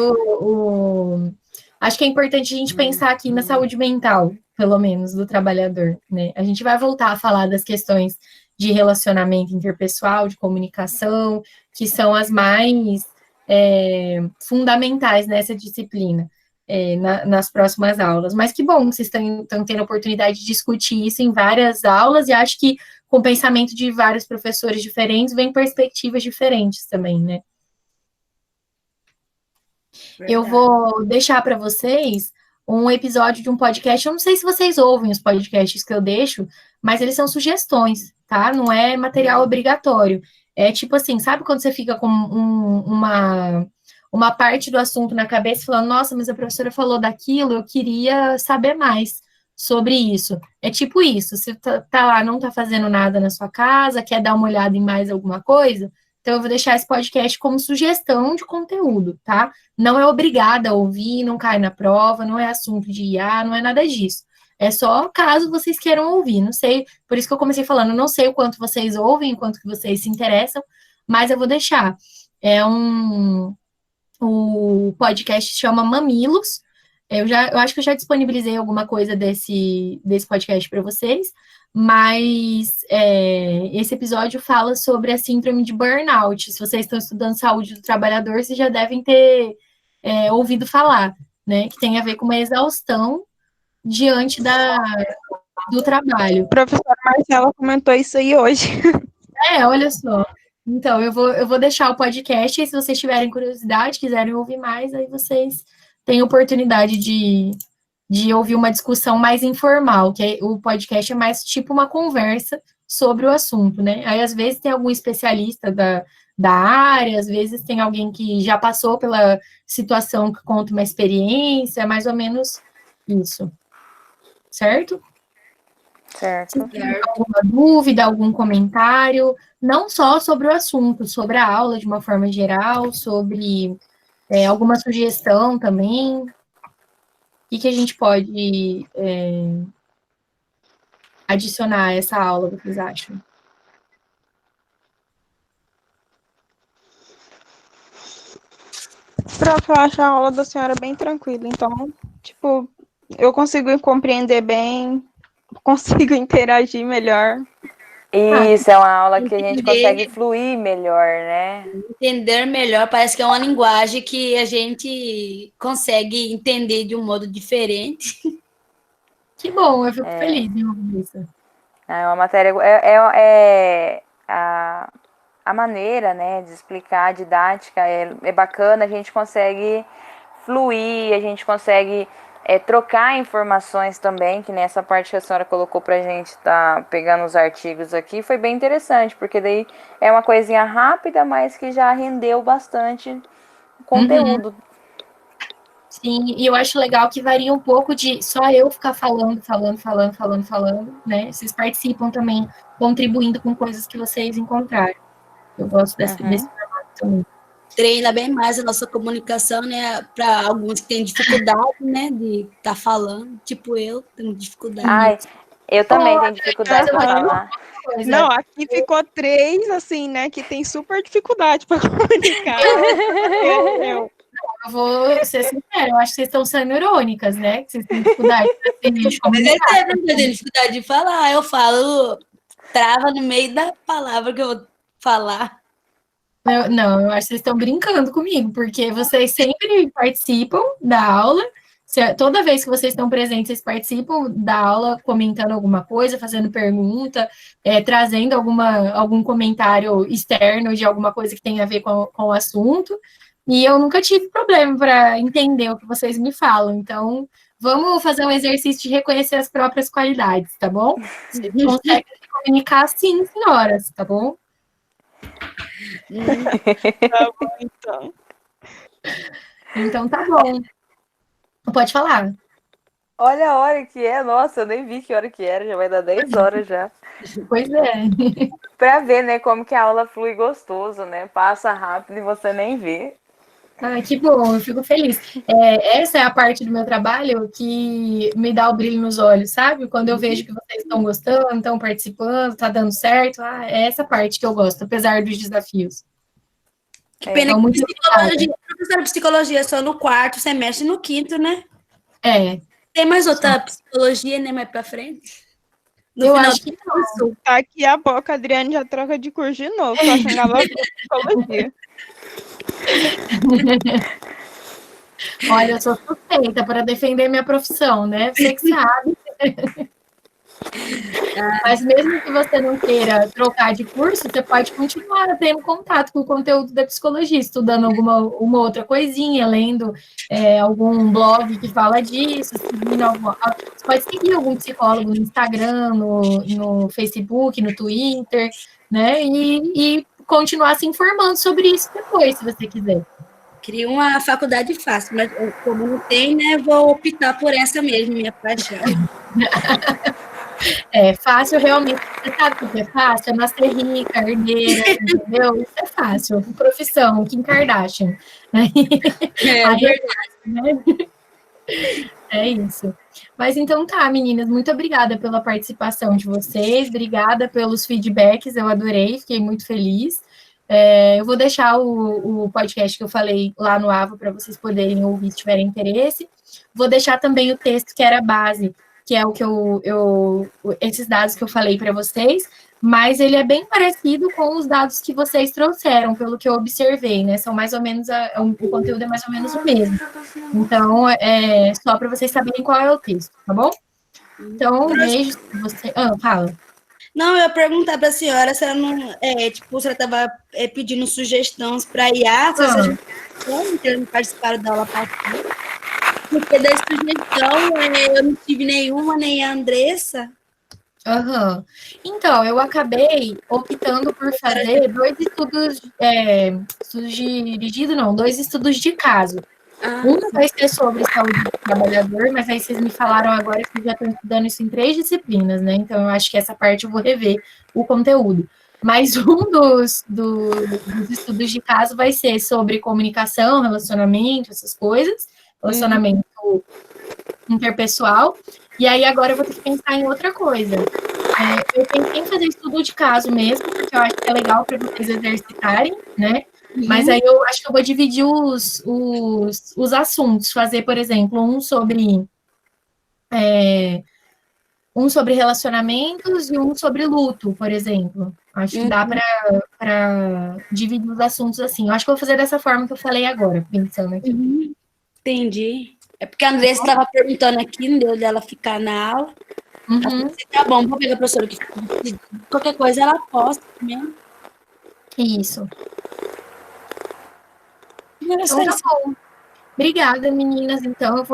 [SPEAKER 1] acho que é importante a gente pensar aqui na saúde mental, pelo menos, do trabalhador, né? A gente vai voltar a falar das questões de relacionamento interpessoal, de comunicação, que são as mais fundamentais nessa disciplina. Nas próximas aulas. Mas que bom, vocês estão tendo a oportunidade de discutir isso em várias aulas, e acho que com o pensamento de vários professores diferentes, vem perspectivas diferentes também, né? Verdade. Eu vou deixar para vocês um episódio de um podcast. Eu não sei se vocês ouvem os podcasts que eu deixo, mas eles são sugestões, tá? Não é material obrigatório. É tipo assim, sabe quando você fica com uma parte do assunto na cabeça falando, nossa, mas a professora falou daquilo, eu queria saber mais sobre isso. É tipo isso, você tá lá, não tá fazendo nada na sua casa, quer dar uma olhada em mais alguma coisa, então eu vou deixar esse podcast como sugestão de conteúdo, tá? Não é obrigada a ouvir, não cai na prova, não é assunto de IA, não é nada disso. É só caso vocês queiram ouvir, não sei, por isso que eu comecei falando, não sei o quanto vocês ouvem, o quanto que vocês se interessam, mas eu vou deixar. O podcast se chama Mamilos. Eu acho que eu já disponibilizei alguma coisa desse podcast para vocês, mas esse episódio fala sobre a síndrome de burnout. Se vocês estão estudando saúde do trabalhador, vocês já devem ter ouvido falar, né? Que tem a ver com uma exaustão diante do trabalho.
[SPEAKER 4] A professora Marcela comentou isso aí hoje.
[SPEAKER 1] Olha só. Então, eu vou deixar o podcast, e se vocês tiverem curiosidade, quiserem ouvir mais, aí vocês têm oportunidade de ouvir uma discussão mais informal, que o podcast é mais tipo uma conversa sobre o assunto, né? Aí, às vezes, tem algum especialista da área, às vezes tem alguém que já passou pela situação que conta uma experiência, mais ou menos isso. Certo?
[SPEAKER 2] Certo.
[SPEAKER 1] Se tem alguma dúvida, algum comentário, não só sobre o assunto, sobre a aula de uma forma geral, sobre alguma sugestão também. O que a gente pode adicionar a essa aula, vocês acham?
[SPEAKER 4] Prof, eu acho a aula da senhora bem tranquila, então, tipo, eu consigo compreender bem, consigo interagir melhor.
[SPEAKER 2] Isso, é uma aula que a gente consegue fluir melhor, né?
[SPEAKER 3] Entender melhor, parece que é uma linguagem que a gente consegue entender de um modo diferente.
[SPEAKER 1] Que bom, eu fico feliz em ouvir isso.
[SPEAKER 2] É uma matéria, a maneira, né, de explicar, a didática é bacana, a gente consegue fluir, a gente consegue trocar informações também, que nessa parte que a senhora colocou pra gente, tá pegando os artigos aqui, foi bem interessante, porque daí é uma coisinha rápida, mas que já rendeu bastante conteúdo.
[SPEAKER 1] Sim, e eu acho legal que varia um pouco de só eu ficar falando, né? Vocês participam também, contribuindo com coisas que vocês encontraram. Eu gosto desse formato também.
[SPEAKER 3] Treina bem mais a nossa comunicação, né? Para alguns que têm dificuldade, né? De estar falando, tipo eu, tenho dificuldade.
[SPEAKER 2] Ai, eu também tenho dificuldade para falar.
[SPEAKER 4] Não, aqui ficou 3, assim, né, que tem super dificuldade para comunicar.
[SPEAKER 1] Eu vou ser sincera, eu acho que vocês estão sendo irônicas, né? Que vocês têm dificuldade de comunicar.
[SPEAKER 3] Eu tenho dificuldade de falar, eu falo, trava no meio da palavra que eu vou falar.
[SPEAKER 1] Não, eu acho que vocês estão brincando comigo, porque vocês sempre participam da aula. Toda vez que vocês estão presentes, vocês participam da aula comentando alguma coisa, fazendo pergunta, trazendo algum comentário externo de alguma coisa que tem a ver com o assunto. E eu nunca tive problema para entender o que vocês me falam. Então, vamos fazer um exercício de reconhecer as próprias qualidades, tá bom? Vocês conseguem se comunicar sim, senhoras, tá bom?
[SPEAKER 4] Tá bom, então.
[SPEAKER 1] Então tá bom. Pode falar.
[SPEAKER 2] Olha a hora que é, nossa, eu nem vi que hora que era, já vai dar 10 horas já.
[SPEAKER 1] Pois é.
[SPEAKER 2] Pra ver, né, como que a aula flui gostoso, né? Passa rápido e você nem vê.
[SPEAKER 1] Ah, que bom, eu fico feliz. Essa é a parte do meu trabalho que me dá o brilho nos olhos, sabe? Quando eu vejo que vocês estão gostando, estão participando, tá dando certo, é essa parte que eu gosto, apesar dos desafios.
[SPEAKER 3] Que pena
[SPEAKER 1] Então, muito
[SPEAKER 3] que professora de psicologia só no 4º semestre e no 5º, né? Tem mais outra psicologia, né, mais pra frente?
[SPEAKER 1] Eu acho que não.
[SPEAKER 4] Aqui a boca, a Adriane já troca de curso de novo, tô achando que ela vai psicologia.
[SPEAKER 1] Olha, eu sou suspeita para defender minha profissão, né? Você que sabe. Mas mesmo que você não queira trocar de curso, você pode continuar tendo contato com o conteúdo da psicologia, estudando uma outra coisinha, lendo algum blog que fala disso, você pode seguir algum psicólogo no Instagram, no Facebook, no Twitter, né? E continuar se informando sobre isso depois, se você quiser.
[SPEAKER 3] Queria uma faculdade fácil, mas como não tem, né, vou optar por essa mesmo, minha paixão.
[SPEAKER 1] Fácil, realmente. Você sabe o que é fácil? É nascer rica, herdeira, entendeu? Isso é fácil. Profissão, Kim Kardashian. Aí é fácil, né? É isso. Mas então tá, meninas, muito obrigada pela participação de vocês, obrigada pelos feedbacks, eu adorei, fiquei muito feliz. Eu vou deixar o podcast que eu falei lá no AVA para vocês poderem ouvir se tiverem interesse. Vou deixar também o texto que era base, que é o que esses dados que eu falei para vocês, mas ele é bem parecido com os dados que vocês trouxeram, pelo que eu observei, né? São mais ou menos, o conteúdo é mais ou menos o mesmo. Então, só para vocês saberem qual é o texto, tá bom? Então, um beijo. Fala.
[SPEAKER 3] Não, eu ia perguntar para a senhora se ela não, se ela estava pedindo sugestões para IA, se vocês querendo participar da aula partida. Porque da sugestão eu não tive nenhuma, nem a Andressa.
[SPEAKER 1] Então, eu acabei optando por fazer 2 estudos, dois estudos de caso. Um vai ser sobre saúde do trabalhador, mas aí vocês me falaram agora que já estão estudando isso em 3 disciplinas, né? Então, eu acho que essa parte eu vou rever o conteúdo. Mas um dos estudos de caso vai ser sobre comunicação, relacionamento, essas coisas, relacionamento interpessoal. E aí, agora eu vou ter que pensar em outra coisa. Eu pensei em fazer estudo de caso mesmo, porque eu acho que é legal para vocês exercitarem, né? Mas aí eu acho que eu vou dividir os assuntos, fazer, por exemplo, um sobre relacionamentos e um sobre luto, por exemplo. Acho que dá para dividir os assuntos assim. Eu acho que eu vou fazer dessa forma que eu falei agora, pensando aqui.
[SPEAKER 3] Entendi. É porque a Andressa estava perguntando aqui, não deu dela ficar na aula. Tá bom, vou pegar a professora que qualquer coisa ela posta mesmo.
[SPEAKER 1] Isso. Então, tá bom. Obrigada, meninas. Então,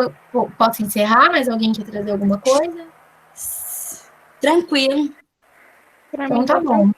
[SPEAKER 1] posso encerrar? Mais alguém quer trazer alguma coisa?
[SPEAKER 3] Tranquilo.
[SPEAKER 1] Então, tá bom.